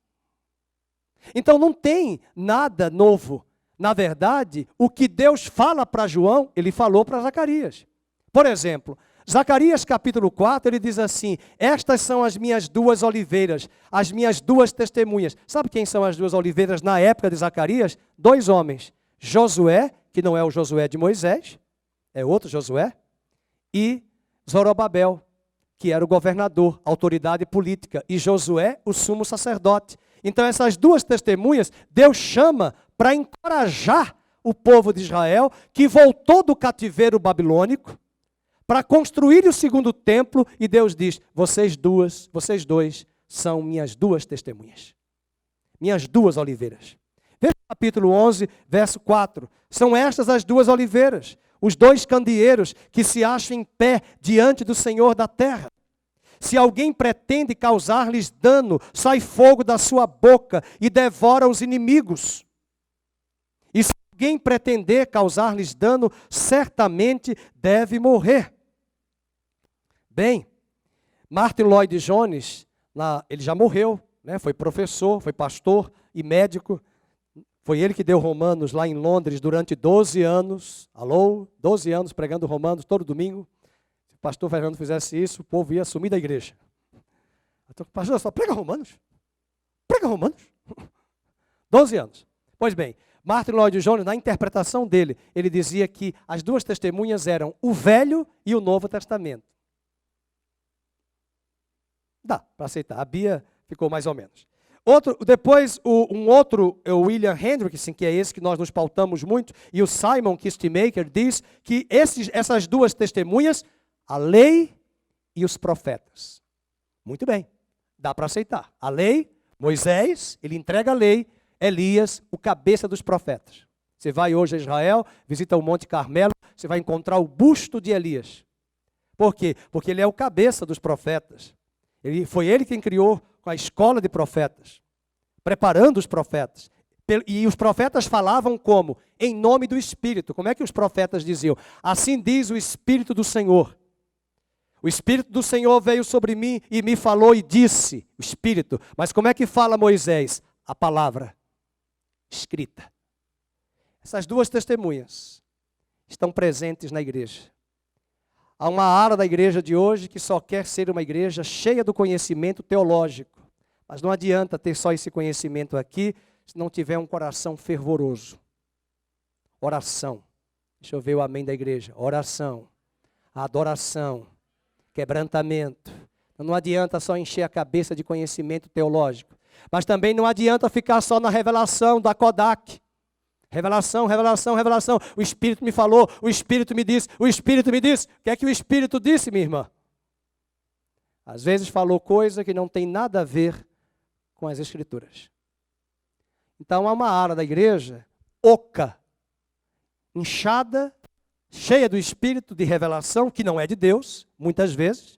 Então não tem nada novo. Na verdade, o que Deus fala para João, ele falou para Zacarias. Por exemplo, Zacarias capítulo 4, ele diz assim: estas são as minhas duas oliveiras, as minhas duas testemunhas. Sabe quem são as duas oliveiras na época de Zacarias? 2 homens. Josué, que não é o Josué de Moisés, é outro Josué, e Zorobabel, que era o governador, autoridade política, e Josué, o sumo sacerdote. Então essas duas testemunhas, Deus chama para encorajar o povo de Israel, que voltou do cativeiro babilônico, para construir o segundo templo, e Deus diz: vocês dois são minhas duas testemunhas, minhas duas oliveiras. Veja o capítulo 11, verso 4. São estas as duas oliveiras, os 2 candeeiros que se acham em pé diante do Senhor da terra. Se alguém pretende causar-lhes dano, sai fogo da sua boca e devora os inimigos. E se alguém pretender causar-lhes dano, certamente deve morrer. Bem, Martin Lloyd Jones, ele já morreu, né? Foi professor, foi pastor e médico. Foi ele que deu Romanos lá em Londres durante 12 anos. 12 anos pregando Romanos todo domingo. Se o pastor Fernando fizesse isso, o povo ia sumir da igreja. Então, pastor, só prega Romanos? Prega Romanos? 12 anos. Pois bem, Martin Lloyd Jones, na interpretação dele, ele dizia que as duas testemunhas eram o Velho e o Novo Testamento. Dá para aceitar. A Bia ficou mais ou menos. Depois, um outro, o William Hendrickson, que é esse que nós nos pautamos muito, e o Simon Kistemaker diz que essas duas testemunhas, a lei e os profetas. Muito bem, dá para aceitar. A lei, Moisés, ele entrega a lei, Elias, o cabeça dos profetas. Você vai hoje a Israel, visita o Monte Carmelo, você vai encontrar o busto de Elias. Por quê? Porque ele é o cabeça dos profetas. Foi ele quem criou a escola de profetas, preparando os profetas. E os profetas falavam como? Em nome do Espírito. Como é que os profetas diziam? Assim diz o Espírito do Senhor. O Espírito do Senhor veio sobre mim e me falou e disse, o Espírito. Mas como é que fala Moisés? A palavra escrita. Essas duas testemunhas estão presentes na igreja. Há uma ala da igreja de hoje que só quer ser uma igreja cheia do conhecimento teológico. Mas não adianta ter só esse conhecimento aqui, se não tiver um coração fervoroso. Oração. Deixa eu ver o amém da igreja. Oração. Adoração. Quebrantamento. Não adianta só encher a cabeça de conhecimento teológico. Mas também não adianta ficar só na revelação da Kodak. Revelação, revelação, revelação. O Espírito me falou, o Espírito me disse, o Espírito me disse. O que é que o Espírito disse, minha irmã? Às vezes falou coisa que não tem nada a ver com as Escrituras. Então há uma área da igreja oca, inchada, cheia do Espírito de revelação, que não é de Deus, muitas vezes,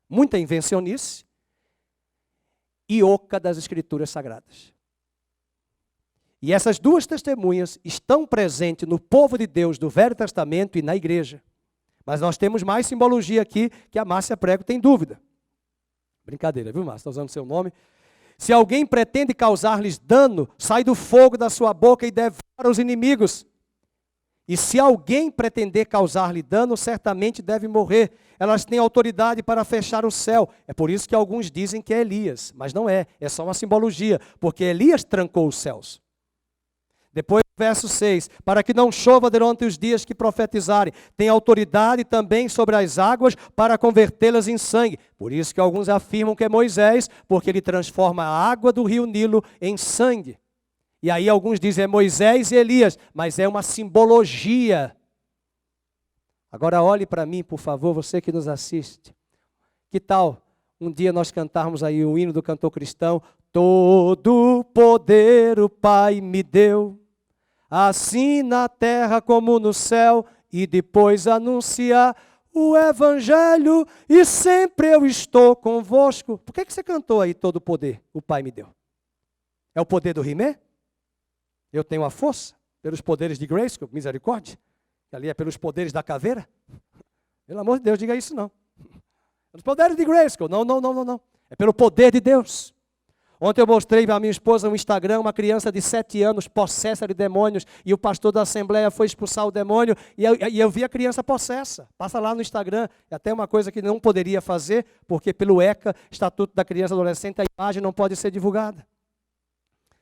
muita invencionice, e oca das Escrituras Sagradas. E essas duas testemunhas estão presentes no povo de Deus do Velho Testamento e na igreja. Mas nós temos mais simbologia aqui que a Márcia Prego tem dúvida. Brincadeira, viu, Márcia? Está usando seu nome. Se alguém pretende causar-lhes dano, sai do fogo da sua boca e devora os inimigos. E se alguém pretender causar-lhe dano, certamente deve morrer. Elas têm autoridade para fechar o céu. É por isso que alguns dizem que é Elias. Mas não é, é só uma simbologia. Porque Elias trancou os céus. Depois, verso 6, para que não chova durante os dias que profetizarem, tem autoridade também sobre as águas para convertê-las em sangue. Por isso que alguns afirmam que é Moisés, porque ele transforma a água do rio Nilo em sangue. E aí alguns dizem é Moisés e Elias, mas é uma simbologia. Agora olhe para mim, por favor, você que nos assiste. Que tal um dia nós cantarmos aí o hino do cantor cristão? Todo poder o Pai me deu, assim na terra como no céu, e depois anunciar o Evangelho, e sempre eu estou convosco. Por que você cantou aí todo poder o Pai me deu? É o poder do Rimé? Eu tenho a força pelos poderes de Grayskull, misericórdia. Que ali é pelos poderes da caveira. Pelo amor de Deus, diga isso não. Pelos poderes de Grayskull. Não. É pelo poder de Deus. Ontem eu mostrei para a minha esposa no Instagram uma criança de 7 anos possessa de demônios e o pastor da Assembleia foi expulsar o demônio e eu vi a criança possessa. Passa lá no Instagram, é até uma coisa que não poderia fazer, porque pelo ECA, Estatuto da Criança e Adolescente, a imagem não pode ser divulgada.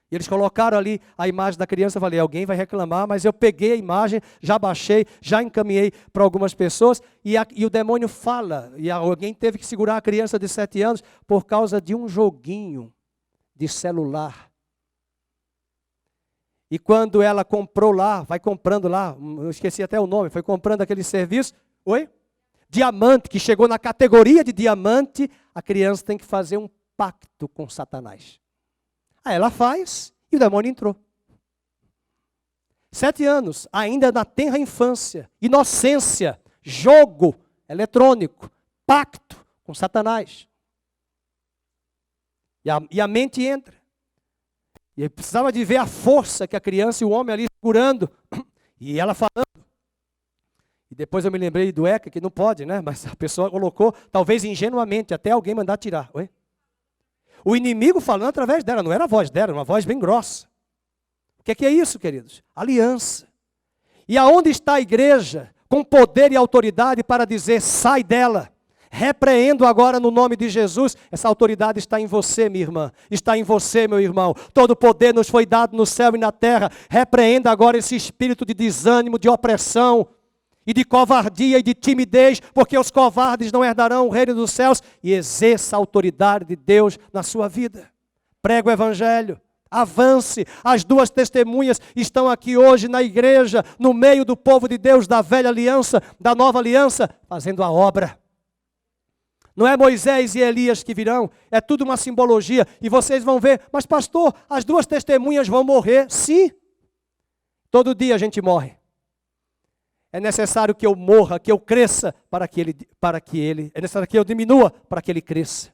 E eles colocaram ali a imagem da criança, eu falei, alguém vai reclamar, mas eu peguei a imagem, já baixei, já encaminhei para algumas pessoas, e o demônio fala, e alguém teve que segurar a criança de 7 anos por causa de um joguinho de celular. E quando ela comprou lá, vai comprando lá, eu esqueci até o nome, foi comprando aquele serviço, diamante, que chegou na categoria de diamante, a criança tem que fazer um pacto com Satanás. Aí ela faz e o demônio entrou. 7 anos, ainda na tenra infância, inocência, jogo eletrônico, pacto com Satanás. E a mente entra. E ele precisava de ver a força que a criança e o homem ali segurando. E ela falando. E depois eu me lembrei do ECA, que não pode, né? Mas a pessoa colocou, talvez ingenuamente, até alguém mandar tirar. O inimigo falando através dela, não era a voz dela, era uma voz bem grossa. O que é isso, queridos? Aliança. E aonde está a igreja com poder e autoridade para dizer, sai dela? Repreendo agora no nome de Jesus. Essa autoridade está em você, minha irmã. Está em você, meu irmão. Todo poder nos foi dado no céu e na terra. Repreenda agora esse espírito de desânimo, de opressão e de covardia e de timidez, porque os covardes não herdarão o reino dos céus. E exerça a autoridade de Deus na sua vida. Prega o evangelho. Avance. As 2 testemunhas estão aqui hoje na igreja, no meio do povo de Deus, da velha aliança, da nova aliança, fazendo a obra. Não é Moisés e Elias que virão, é tudo uma simbologia. E vocês vão ver, mas pastor, as 2 testemunhas vão morrer. Sim, todo dia a gente morre. É necessário que eu morra, que eu cresça, é necessário que eu diminua para que ele cresça.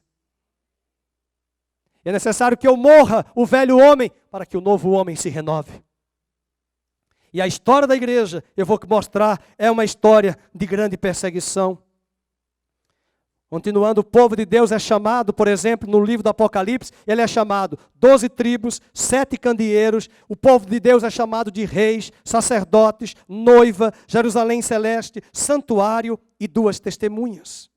É necessário que eu morra, o velho homem, para que o novo homem se renove. E a história da igreja, eu vou mostrar, é uma história de grande perseguição. Continuando, o povo de Deus é chamado, por exemplo, no livro do Apocalipse, ele é chamado 12 tribos, 7 candeeiros, o povo de Deus é chamado de reis, sacerdotes, noiva, Jerusalém celeste, santuário e 2 testemunhas.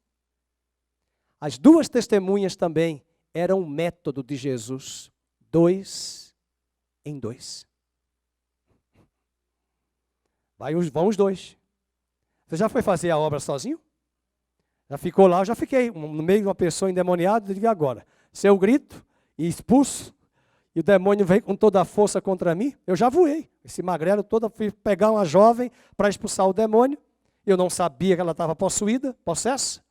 As 2 testemunhas também eram um método de Jesus, 2 em 2. Vão os 2. Você já foi fazer a obra sozinho? Já ficou lá, eu já fiquei no meio de uma pessoa endemoniada, e agora? Se eu grito e expulso, e o demônio vem com toda a força contra mim, eu já voei. Esse magrelo todo, fui pegar uma jovem para expulsar o demônio, eu não sabia que ela estava possuída, possessa.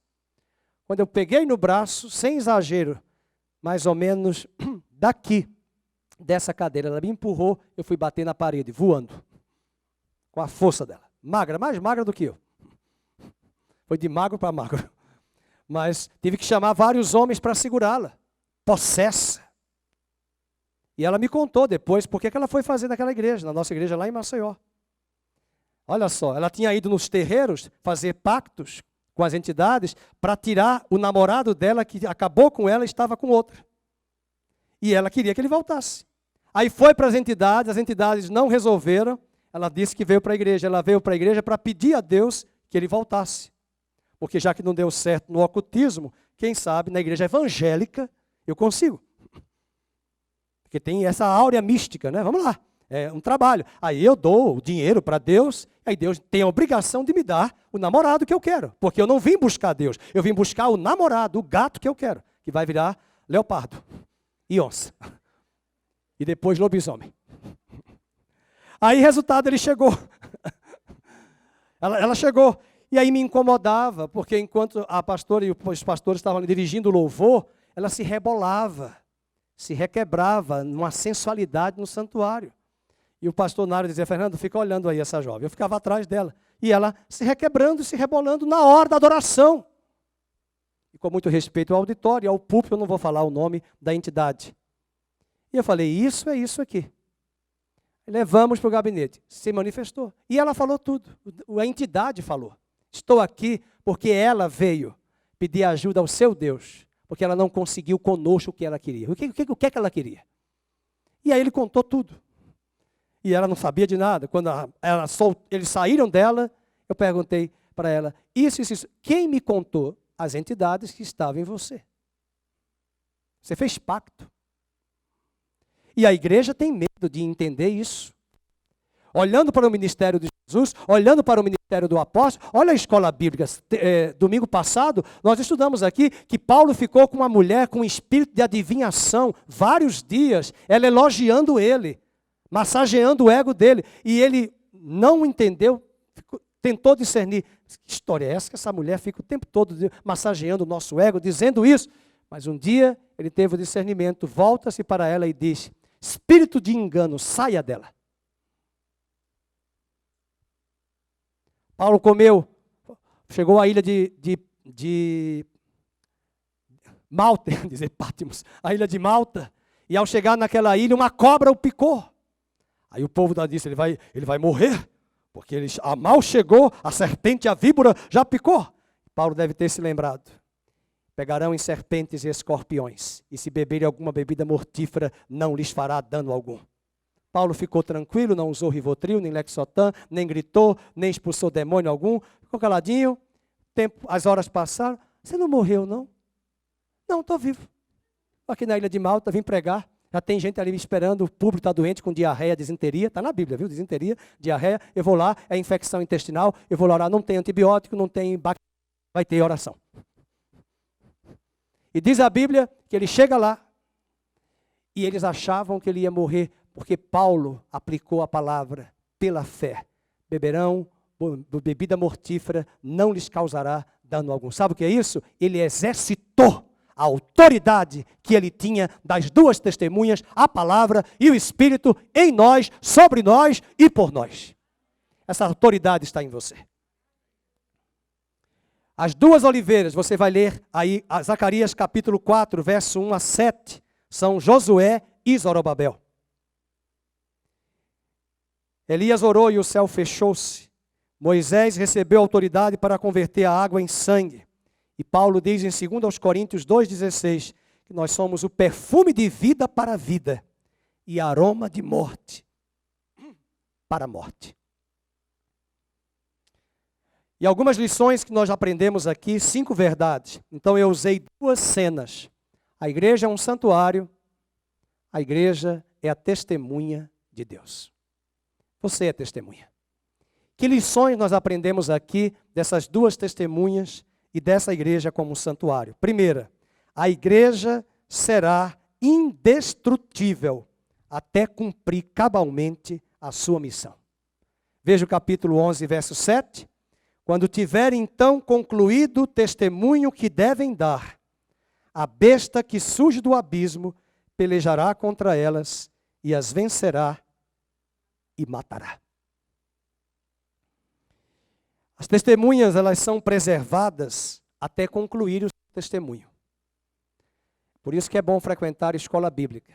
Quando eu peguei no braço, sem exagero, mais ou menos daqui, dessa cadeira, ela me empurrou, eu fui bater na parede, voando, com a força dela. Magra, mais magra do que eu. Foi de magro para magro. Mas tive que chamar vários homens para segurá-la. Possessa. E ela me contou depois por que ela foi fazer naquela igreja, na nossa igreja lá em Maceió. Olha só, ela tinha ido nos terreiros fazer pactos com as entidades para tirar o namorado dela que acabou com ela e estava com outra. E ela queria que ele voltasse. Aí foi para as entidades não resolveram. Ela disse que veio para a igreja. Ela veio para a igreja para pedir a Deus que ele voltasse. Porque já que não deu certo no ocultismo, quem sabe na igreja evangélica eu consigo. Porque tem essa áurea mística, né? Vamos lá, é um trabalho. Aí eu dou o dinheiro para Deus, aí Deus tem a obrigação de me dar o namorado que eu quero. Porque eu não vim buscar Deus, eu vim buscar o namorado, o gato que eu quero, que vai virar leopardo e onça. E depois lobisomem. Aí, resultado, ele chegou. Ela chegou. E aí me incomodava, porque enquanto a pastora e os pastores estavam dirigindo o louvor, ela se rebolava, se requebrava numa sensualidade no santuário. E o pastor Nário dizia, Fernando, fica olhando aí essa jovem. Eu ficava atrás dela. E ela se requebrando, se rebolando na hora da adoração. E com muito respeito ao auditório, ao púlpito, eu não vou falar o nome da entidade. E eu falei, isso é isso aqui. Levamos para o gabinete. Se manifestou. E ela falou tudo. A entidade falou. Estou aqui porque ela veio pedir ajuda ao seu Deus. Porque ela não conseguiu conosco o que ela queria. O que é que ela queria? E aí ele contou tudo. E ela não sabia de nada. Quando eles saíram dela, eu perguntei para ela, isso. Quem me contou? As entidades que estavam em você. Você fez pacto. E a igreja tem medo de entender isso. Olhando para o ministério de Jesus, olhando para o ministério do apóstolo, olha a escola bíblica. Domingo passado, nós estudamos aqui que Paulo ficou com uma mulher com espírito de adivinhação, vários dias, ela elogiando ele, massageando o ego dele. E ele não entendeu, tentou discernir. Que história é essa que essa mulher fica o tempo todo massageando o nosso ego, dizendo isso? Mas um dia ele teve o discernimento, volta-se para ela e diz, espírito de engano, saia dela. Paulo comeu, chegou à ilha de Malta, dizer Pátimos, a ilha de Malta, e ao chegar naquela ilha, uma cobra o picou. Aí o povo disse, ele vai morrer, porque ele mal chegou, a serpente, a víbora já picou. Paulo deve ter se lembrado. Pegarão em serpentes e escorpiões, e se beberem alguma bebida mortífera, não lhes fará dano algum. Paulo ficou tranquilo, não usou Rivotril, nem Lexotan, nem gritou, nem expulsou demônio algum. Ficou caladinho, as horas passaram. Você não morreu, não? Não, estou vivo. Aqui na ilha de Malta, vim pregar. Já tem gente ali me esperando, o público está doente com diarreia, disenteria. Está na Bíblia, viu? Disenteria, diarreia. Eu vou lá, é infecção intestinal. Eu vou lá orar, não tem antibiótico, não tem bactéria. Vai ter oração. E diz a Bíblia que ele chega lá e eles achavam que ele ia morrer, porque Paulo aplicou a palavra pela fé. Beberão bebida mortífera, não lhes causará dano algum. Sabe o que é isso? Ele exercitou a autoridade que ele tinha das duas testemunhas, a palavra e o Espírito em nós, sobre nós e por nós. Essa autoridade está em você. As duas oliveiras, você vai ler aí, Zacarias capítulo 4, verso 1 a 7, são Josué e Zorobabel. Elias orou e o céu fechou-se. Moisés recebeu autoridade para converter a água em sangue. E Paulo diz em 2 Coríntios 2,16, que nós somos o perfume de vida para a vida e aroma de morte para a morte. E algumas lições que nós aprendemos aqui, 5 verdades. Então eu usei 2 cenas. A igreja é um santuário, a igreja é a testemunha de Deus. Você é testemunha. Que lições nós aprendemos aqui dessas 2 testemunhas e dessa igreja como um santuário? Primeira, a igreja será indestrutível até cumprir cabalmente a sua missão. Veja o capítulo 11, verso 7. Quando tiverem então concluído o testemunho que devem dar, a besta que surge do abismo pelejará contra elas e as vencerá e matará. As testemunhas, elas são preservadas até concluir o testemunho. Por isso que é bom frequentar a escola bíblica.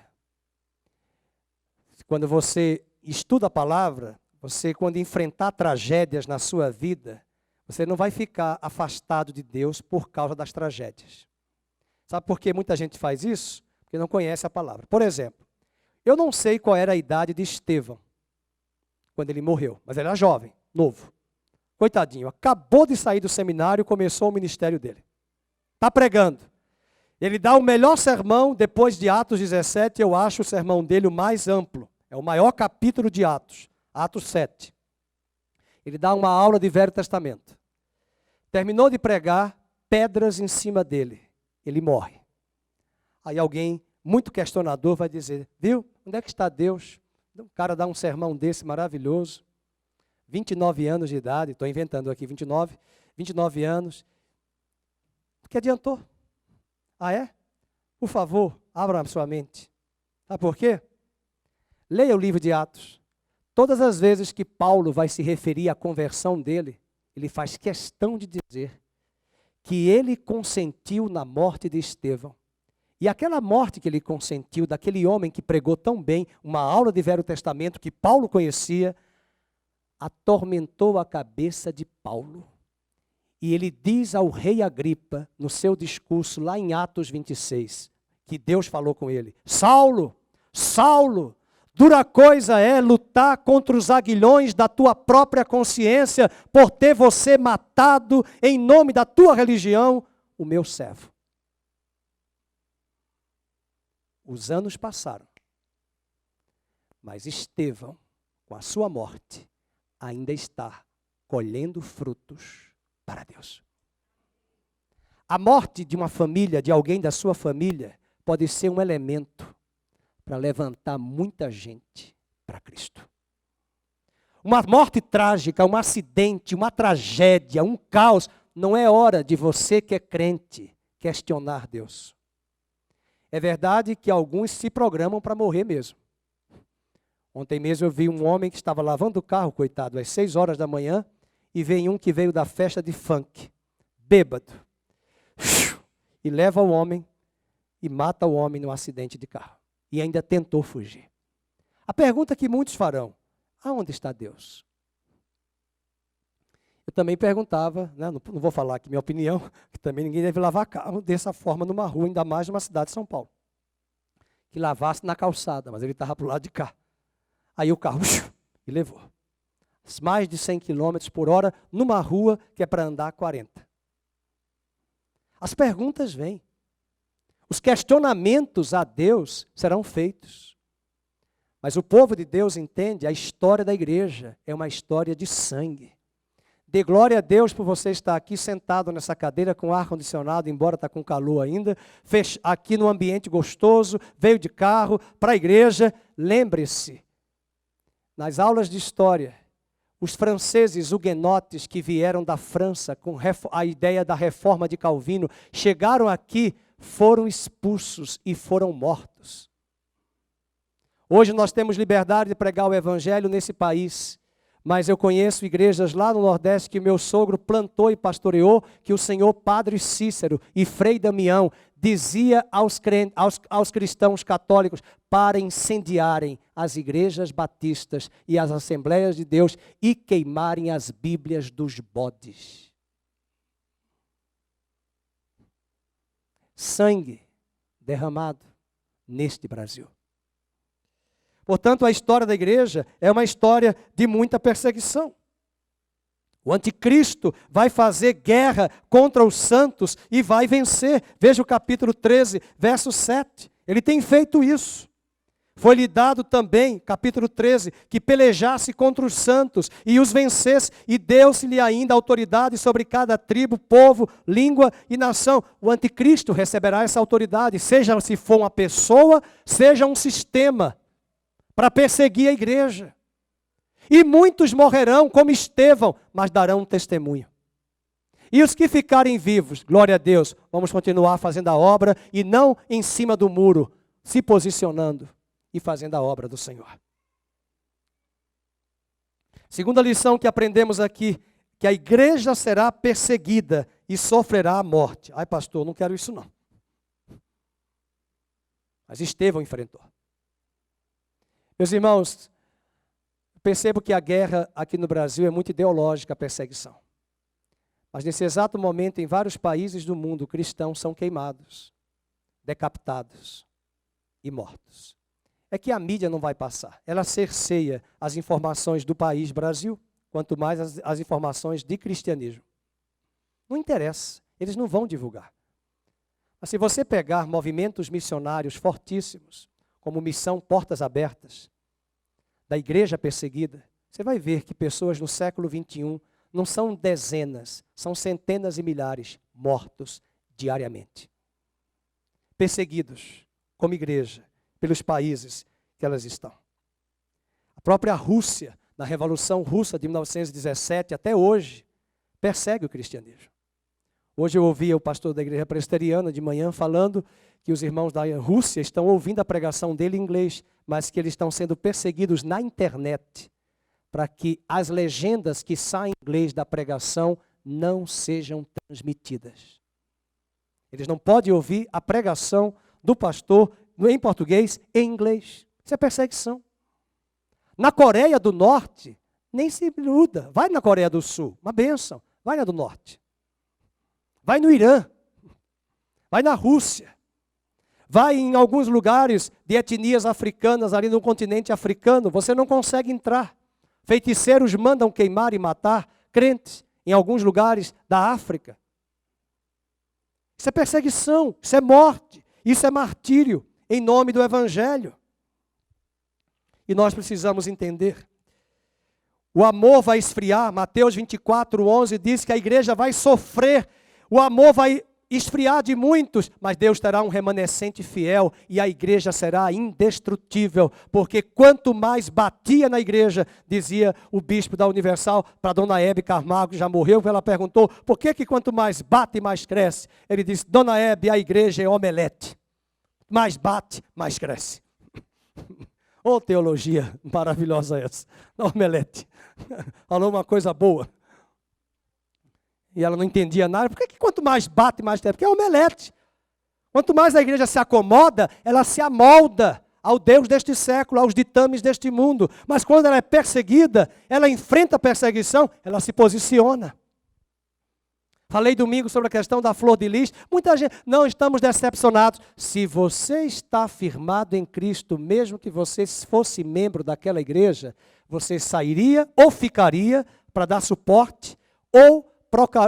Quando você estuda a palavra, você, quando enfrentar tragédias na sua vida, você não vai ficar afastado de Deus por causa das tragédias. Sabe por que muita gente faz isso? Porque não conhece a palavra. Por exemplo, eu não sei qual era a idade de Estevão quando ele morreu, mas ele era jovem, novo. Coitadinho, acabou de sair do seminário, começou o ministério dele. Está pregando. Ele dá o melhor sermão, depois de Atos 17, eu acho o sermão dele o mais amplo. É o maior capítulo de Atos, Atos 7. Ele dá uma aula de Velho Testamento. Terminou de pregar, pedras em cima dele. Ele morre. Aí alguém, muito questionador, vai dizer, viu, onde é que está Deus? O cara dá um sermão desse maravilhoso. 29 anos de idade, estou inventando aqui, 29 anos. O que adiantou? Ah, é? Por favor, abra a sua mente. Sabe por quê? Leia o livro de Atos. Todas as vezes que Paulo vai se referir à conversão dele, ele faz questão de dizer que ele consentiu na morte de Estevão E aquela morte que ele consentiu, daquele homem que pregou tão bem, uma aula de Velho Testamento que Paulo conhecia, atormentou a cabeça de Paulo. E ele diz ao rei Agripa, no seu discurso lá em Atos 26, que Deus falou com ele: Saulo, Saulo, dura coisa é lutar contra os aguilhões da tua própria consciência, por ter você matado, em nome da tua religião, o meu servo. Os anos passaram, mas Estevão, com a sua morte, ainda está colhendo frutos para Deus. A morte de uma família, de alguém da sua família, pode ser um elemento para levantar muita gente para Cristo. Uma morte trágica, um acidente, uma tragédia, um caos, não é hora de você que é crente questionar Deus. É verdade que alguns se programam para morrer mesmo. Ontem mesmo eu vi um homem que estava lavando o carro, coitado, às 6 horas da manhã, e veio um que veio da festa de funk, bêbado, e leva o homem e mata o homem num acidente de carro. E ainda tentou fugir. A pergunta que muitos farão: aonde está Deus? Eu também perguntava, né, não vou falar aqui minha opinião, que também ninguém deve lavar carro dessa forma numa rua, ainda mais numa cidade de São Paulo. Que lavasse na calçada, mas ele estava para o lado de cá. Aí o carro e levou. Mais de 100 km por hora numa rua que é para andar 40. As perguntas vêm. Os questionamentos a Deus serão feitos. Mas o povo de Deus entende, a história da igreja é uma história de sangue. Dê glória a Deus por você estar aqui sentado nessa cadeira com ar-condicionado, embora está com calor ainda, aqui num ambiente gostoso, veio de carro para a igreja. Lembre-se, nas aulas de história, os franceses huguenotes que vieram da França com a ideia da reforma de Calvino, chegaram aqui, foram expulsos e foram mortos. Hoje nós temos liberdade de pregar o evangelho nesse país, mas eu conheço igrejas lá no Nordeste que meu sogro plantou e pastoreou, que o senhor Padre Cícero e Frei Damião dizia aos cristãos católicos para incendiarem as igrejas batistas e as Assembleias de Deus e queimarem as Bíblias dos bodes. Sangue derramado neste Brasil. Portanto, a história da igreja é uma história de muita perseguição. O anticristo vai fazer guerra contra os santos e vai vencer. Veja o capítulo 13, verso 7. Ele tem feito isso. Foi-lhe dado também, capítulo 13, que pelejasse contra os santos e os vencesse, e deu-se-lhe ainda autoridade sobre cada tribo, povo, língua e nação. O anticristo receberá essa autoridade, seja se for uma pessoa, seja um sistema, para perseguir a igreja. E muitos morrerão como Estevão, mas darão um testemunho. E os que ficarem vivos, glória a Deus, vamos continuar fazendo a obra e não em cima do muro, se posicionando e fazendo a obra do Senhor. Segunda lição que aprendemos aqui, que a igreja será perseguida e sofrerá a morte. Ai, pastor, não quero isso não. Mas Estevão enfrentou. Meus irmãos, percebo que a guerra aqui no Brasil é muito ideológica, a perseguição. Mas nesse exato momento, em vários países do mundo, cristãos são queimados, decapitados e mortos. É que a mídia não vai passar. Ela cerceia as informações do país Brasil, quanto mais as informações de cristianismo. Não interessa, eles não vão divulgar. Mas se você pegar movimentos missionários fortíssimos, como Missão Portas Abertas, da igreja perseguida, você vai ver que pessoas no século 21 não são dezenas, são centenas e milhares mortos diariamente. Perseguidos como igreja, pelos países que elas estão. A própria Rússia, na Revolução Russa de 1917 até hoje, persegue o cristianismo. Hoje eu ouvi o pastor da igreja presbiteriana de manhã falando que os irmãos da Rússia estão ouvindo a pregação dele em inglês, mas que eles estão sendo perseguidos na internet, para que as legendas que saem em inglês da pregação não sejam transmitidas. Eles não podem ouvir a pregação do pastor, em português e em inglês. Isso é perseguição. Na Coreia do Norte, nem se iluda. Vai na Coreia do Sul, uma bênção. Vai na do Norte. Vai no Irã. Vai na Rússia. Vai em alguns lugares de etnias africanas, ali no continente africano. Você não consegue entrar. Feiticeiros mandam queimar e matar crentes em alguns lugares da África. Isso é perseguição, isso é morte, isso é martírio, em nome do Evangelho. E nós precisamos entender. O amor vai esfriar. Mateus 24:11 diz que a igreja vai sofrer. O amor vai esfriar de muitos, mas Deus terá um remanescente fiel e a igreja será indestrutível, porque quanto mais batia na igreja, dizia o bispo da Universal para Dona Hebe Camargo, que já morreu, ela perguntou, por que quanto mais bate, mais cresce? Ele disse, Dona Hebe, a igreja é omelete, mais bate, mais cresce. Oh, teologia maravilhosa essa, omelete, falou uma coisa boa. E ela não entendia nada. Por que quanto mais bate, mais cresce? Porque é omelete. Quanto mais a igreja se acomoda, ela se amolda ao Deus deste século, aos ditames deste mundo. Mas quando ela é perseguida, ela enfrenta a perseguição, ela se posiciona. Falei domingo sobre a questão da flor de lis. Muita gente, não estamos decepcionados. Se você está firmado em Cristo, mesmo que você fosse membro daquela igreja, você sairia ou ficaria para dar suporte, ou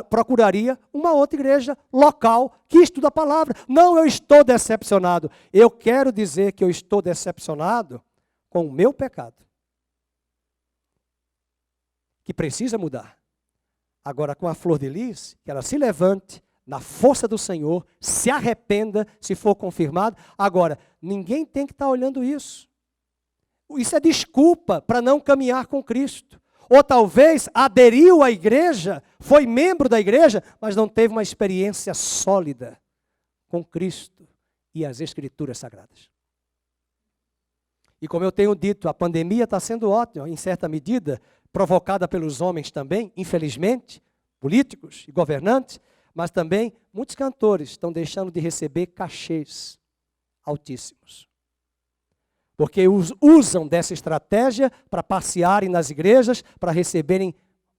procuraria uma outra igreja local que estuda a palavra. Não, eu estou decepcionado. Eu quero dizer que eu estou decepcionado com o meu pecado, que precisa mudar. Agora, com a flor de lis, que ela se levante na força do Senhor, se arrependa se for confirmado. Agora, ninguém tem que estar olhando isso. Isso é desculpa para não caminhar com Cristo. Ou talvez aderiu à igreja, foi membro da igreja, mas não teve uma experiência sólida com Cristo e as Escrituras Sagradas. E como eu tenho dito, a pandemia está sendo ótima, em certa medida, provocada pelos homens também, infelizmente, políticos e governantes, mas também muitos cantores estão deixando de receber cachês altíssimos. Porque usam dessa estratégia para passearem nas igrejas, para receberem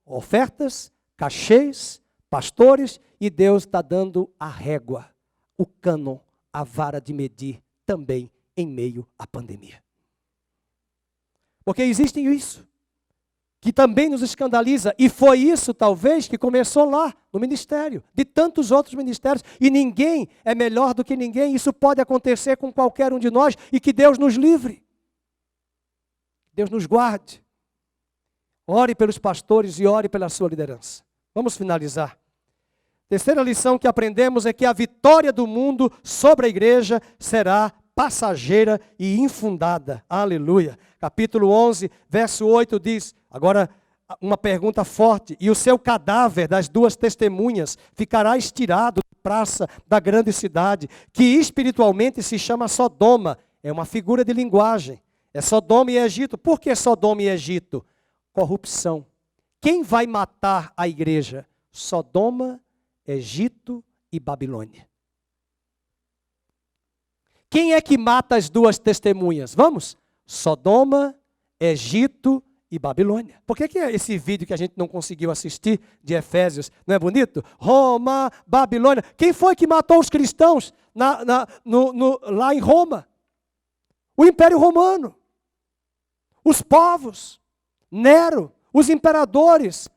ofertas, cachês, pastores, e Deus está dando a régua, o cânon, a vara de medir também em meio à pandemia. Porque existe isso, que também nos escandaliza, e foi isso talvez que começou lá no ministério, de tantos outros ministérios, e ninguém é melhor do que ninguém, isso pode acontecer com qualquer um de nós, e que Deus nos livre, Deus nos guarde. Ore pelos pastores e ore pela sua liderança. Vamos finalizar. Terceira lição que aprendemos é que a vitória do mundo sobre a igreja será passageira e infundada. Aleluia. Capítulo 11, verso 8 diz, agora uma pergunta forte, e o seu cadáver das duas testemunhas ficará estirado na praça da grande cidade, que espiritualmente se chama Sodoma. É uma figura de linguagem. É Sodoma e Egito. Por que Sodoma e Egito? Corrupção. Quem vai matar a igreja? Sodoma, Egito e Babilônia. Quem é que mata as duas testemunhas? Vamos? Sodoma, Egito e Babilônia. Por que esse vídeo que a gente não conseguiu assistir de Efésios não é bonito? Roma, Babilônia. Quem foi que matou os cristãos lá em Roma? O Império Romano. Os povos. Nero. Os imperadores.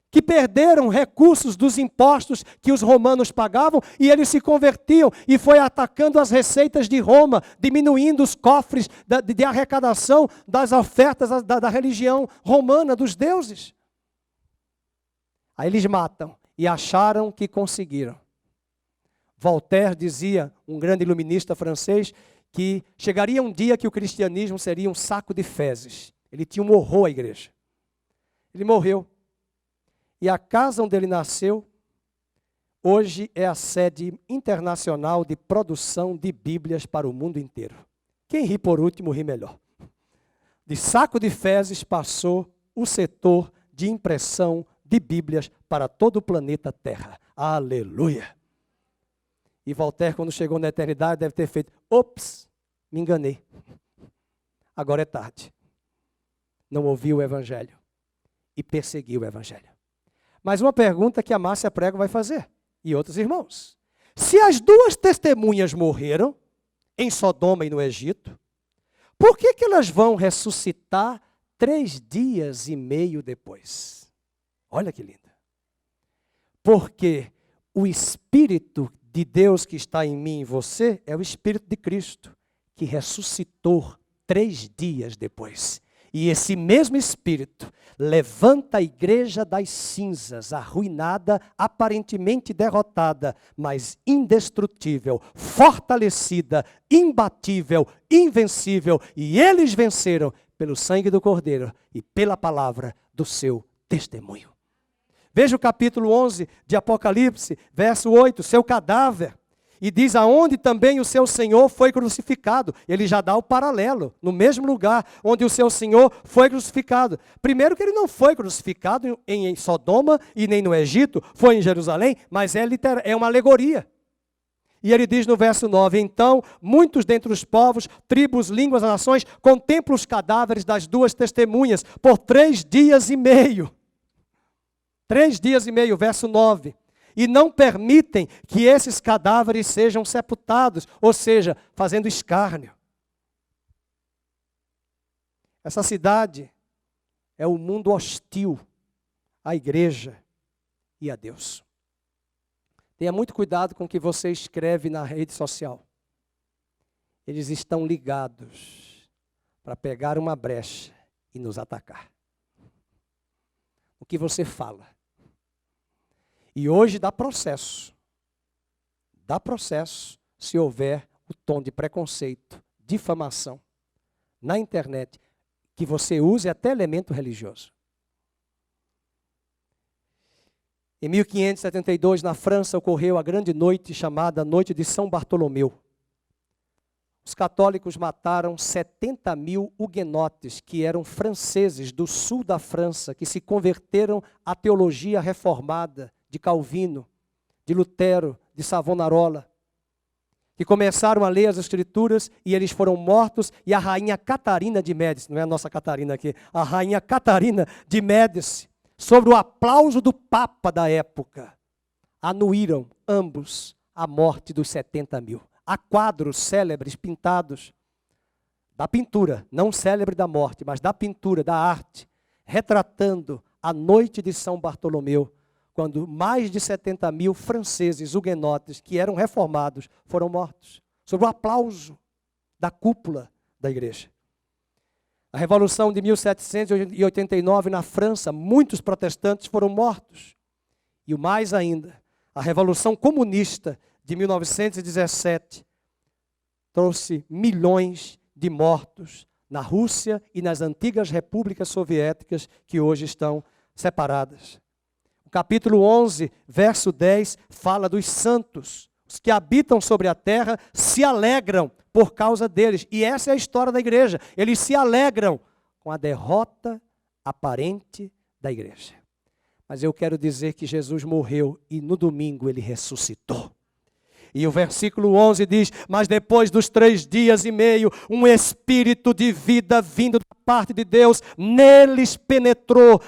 Que perderam recursos dos impostos que os romanos pagavam e eles se convertiam e foi atacando as receitas de Roma, diminuindo os cofres de arrecadação das ofertas da religião romana, dos deuses. Aí eles matam e acharam que conseguiram. Voltaire dizia, um grande iluminista francês, que chegaria um dia que o cristianismo seria um saco de fezes. Ele tinha um horror à igreja. Ele morreu. E a casa onde ele nasceu, hoje é a sede internacional de produção de Bíblias para o mundo inteiro. Quem ri por último, ri melhor. De saco de fezes passou o setor de impressão de Bíblias para todo o planeta Terra. Aleluia! E Voltaire, quando chegou na eternidade, deve ter feito: ops, me enganei. Agora é tarde. Não ouviu o evangelho e perseguiu o evangelho. Mas uma pergunta que a Márcia Prego vai fazer, e outros irmãos: se as duas testemunhas morreram em Sodoma e no Egito, por que elas vão ressuscitar 3 dias e meio depois? Olha que linda. Porque o Espírito de Deus que está em mim e em você é o Espírito de Cristo, que ressuscitou 3 dias depois. E esse mesmo Espírito levanta a igreja das cinzas, arruinada, aparentemente derrotada, mas indestrutível, fortalecida, imbatível, invencível. E eles venceram pelo sangue do Cordeiro e pela palavra do seu testemunho. Veja o capítulo 11 de Apocalipse, verso 8, seu cadáver. E diz aonde também o seu Senhor foi crucificado. Ele já dá o paralelo, no mesmo lugar onde o seu Senhor foi crucificado. Primeiro que ele não foi crucificado em Sodoma e nem no Egito, foi em Jerusalém, mas é uma alegoria. E ele diz no verso 9, então muitos dentre os povos, tribos, línguas, nações, contemplam os cadáveres das duas testemunhas por 3 dias e meio. 3 dias e meio, verso 9. E não permitem que esses cadáveres sejam sepultados, ou seja, fazendo escárnio. Essa cidade é o mundo hostil à igreja e a Deus. Tenha muito cuidado com o que você escreve na rede social. Eles estão ligados para pegar uma brecha e nos atacar. O que você fala. E hoje dá processo se houver o tom de preconceito, difamação, na internet, que você use até elemento religioso. Em 1572, na França, ocorreu a grande noite chamada Noite de São Bartolomeu. Os católicos mataram 70.000 huguenotes, que eram franceses do sul da França, que se converteram à teologia reformada, de Calvino, de Lutero, de Savonarola, que começaram a ler as Escrituras e eles foram mortos, e a rainha Catarina de Médici, não é a nossa Catarina aqui, a rainha Catarina de Médici, sobre o aplauso do Papa da época, anuíram ambos a morte dos 70.000. Há quadros célebres pintados, da pintura, não célebre da morte, mas da pintura, da arte, retratando a noite de São Bartolomeu, quando mais de 70.000 franceses huguenotes, que eram reformados, foram mortos, sob o aplauso da cúpula da igreja. A Revolução de 1789 na França, muitos protestantes foram mortos. E o mais ainda, a Revolução Comunista de 1917 trouxe milhões de mortos na Rússia e nas antigas repúblicas soviéticas que hoje estão separadas. O capítulo 11, verso 10, fala dos santos. Os que habitam sobre a terra se alegram por causa deles. E essa é a história da igreja. Eles se alegram com a derrota aparente da igreja. Mas eu quero dizer que Jesus morreu e no domingo ele ressuscitou. E o versículo 11 diz, mas depois dos 3 dias e meio, um espírito de vida vindo da parte de Deus, neles penetrou,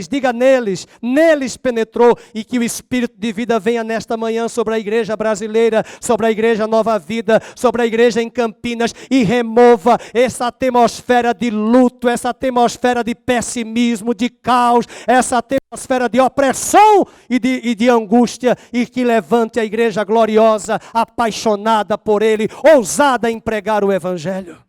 diga neles penetrou, e que o espírito de vida venha nesta manhã sobre a igreja brasileira, sobre a igreja Nova Vida, sobre a igreja em Campinas, e remova essa atmosfera de luto, essa atmosfera de pessimismo, de caos, essa atmosfera de opressão e de angústia, e que levante a igreja gloriosa, apaixonada por Ele, ousada em pregar o Evangelho.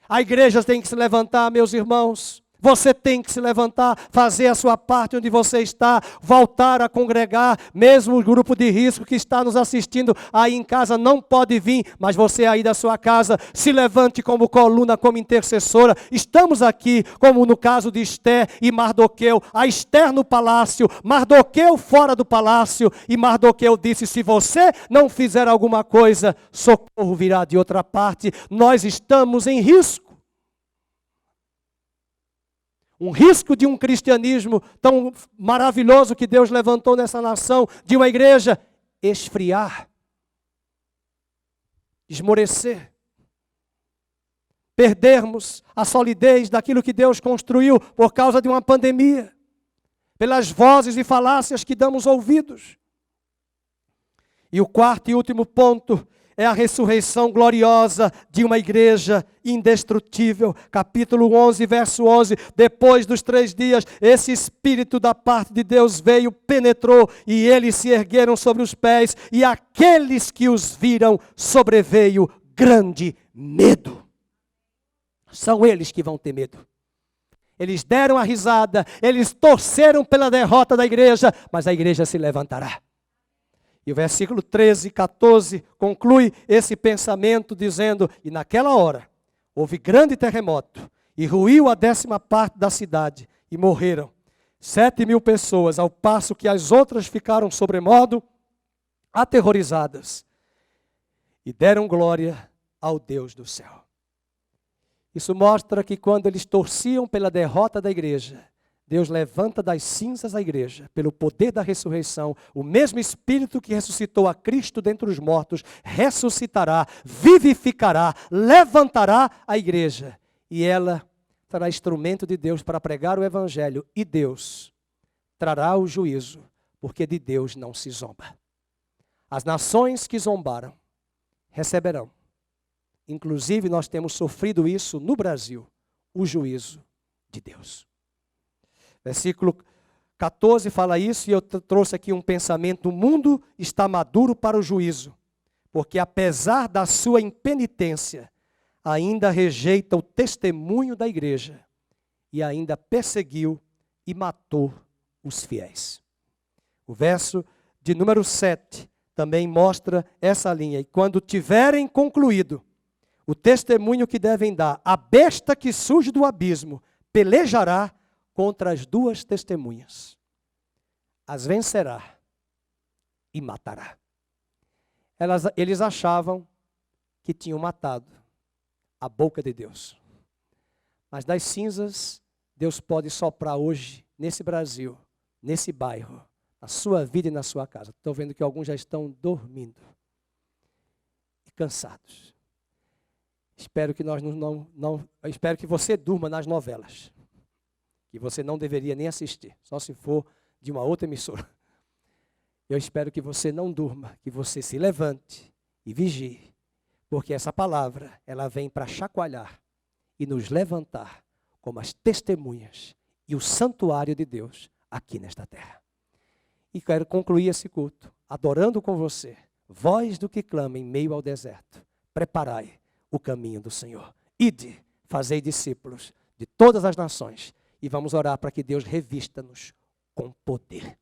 A igreja tem que se levantar, meus irmãos. Você tem que se levantar, fazer a sua parte onde você está, voltar a congregar, mesmo o grupo de risco que está nos assistindo aí em casa não pode vir, mas você aí da sua casa, se levante como coluna, como intercessora. Estamos aqui, como no caso de Esther e Mardoqueu, a Esther no palácio, Mardoqueu fora do palácio, e Mardoqueu disse, se você não fizer alguma coisa, socorro virá de outra parte. Nós estamos em risco. Um risco de um cristianismo tão maravilhoso que Deus levantou nessa nação, de uma igreja esfriar, esmorecer, perdermos a solidez daquilo que Deus construiu por causa de uma pandemia, pelas vozes e falácias que damos ouvidos. E o quarto e último ponto é a ressurreição gloriosa de uma igreja indestrutível. Capítulo 11, verso 11. Depois dos 3 dias, esse Espírito da parte de Deus veio, penetrou, e eles se ergueram sobre os pés, e aqueles que os viram sobreveio grande medo. São eles que vão ter medo. Eles deram a risada, eles torceram pela derrota da igreja, mas a igreja se levantará. E o versículo 13 e 14 conclui esse pensamento dizendo: e naquela hora houve grande terremoto, e ruiu a 10ª parte da cidade, e morreram 7.000 pessoas, ao passo que as outras ficaram sobremodo aterrorizadas, e deram glória ao Deus do céu. Isso mostra que quando eles torciam pela derrota da igreja, Deus levanta das cinzas a igreja, pelo poder da ressurreição. O mesmo Espírito que ressuscitou a Cristo dentre os mortos, ressuscitará, vivificará, levantará a igreja. E ela será instrumento de Deus para pregar o Evangelho. E Deus trará o juízo, porque de Deus não se zomba. As nações que zombaram receberão. Inclusive nós temos sofrido isso no Brasil, o juízo de Deus. Versículo 14 fala isso, e eu trouxe aqui um pensamento: o mundo está maduro para o juízo, porque apesar da sua impenitência, ainda rejeita o testemunho da igreja, e ainda perseguiu e matou os fiéis. O verso de número 7 também mostra essa linha: e quando tiverem concluído o testemunho que devem dar, a besta que surge do abismo pelejará contra as 2 testemunhas, as vencerá e matará. Eles achavam que tinham matado a boca de Deus. Mas das cinzas, Deus pode soprar hoje, nesse Brasil, nesse bairro, na sua vida e na sua casa. Estou vendo que alguns já estão dormindo e cansados. Espero que espero que você durma nas novelas, que você não deveria nem assistir, só se for de uma outra emissora. Eu espero que você não durma, que você se levante e vigie, porque essa palavra, ela vem para chacoalhar e nos levantar como as testemunhas e o santuário de Deus aqui nesta terra. E quero concluir esse culto adorando com você, voz do que clama em meio ao deserto: preparai o caminho do Senhor. Ide, fazei discípulos de todas as nações. E vamos orar para que Deus revista-nos com poder.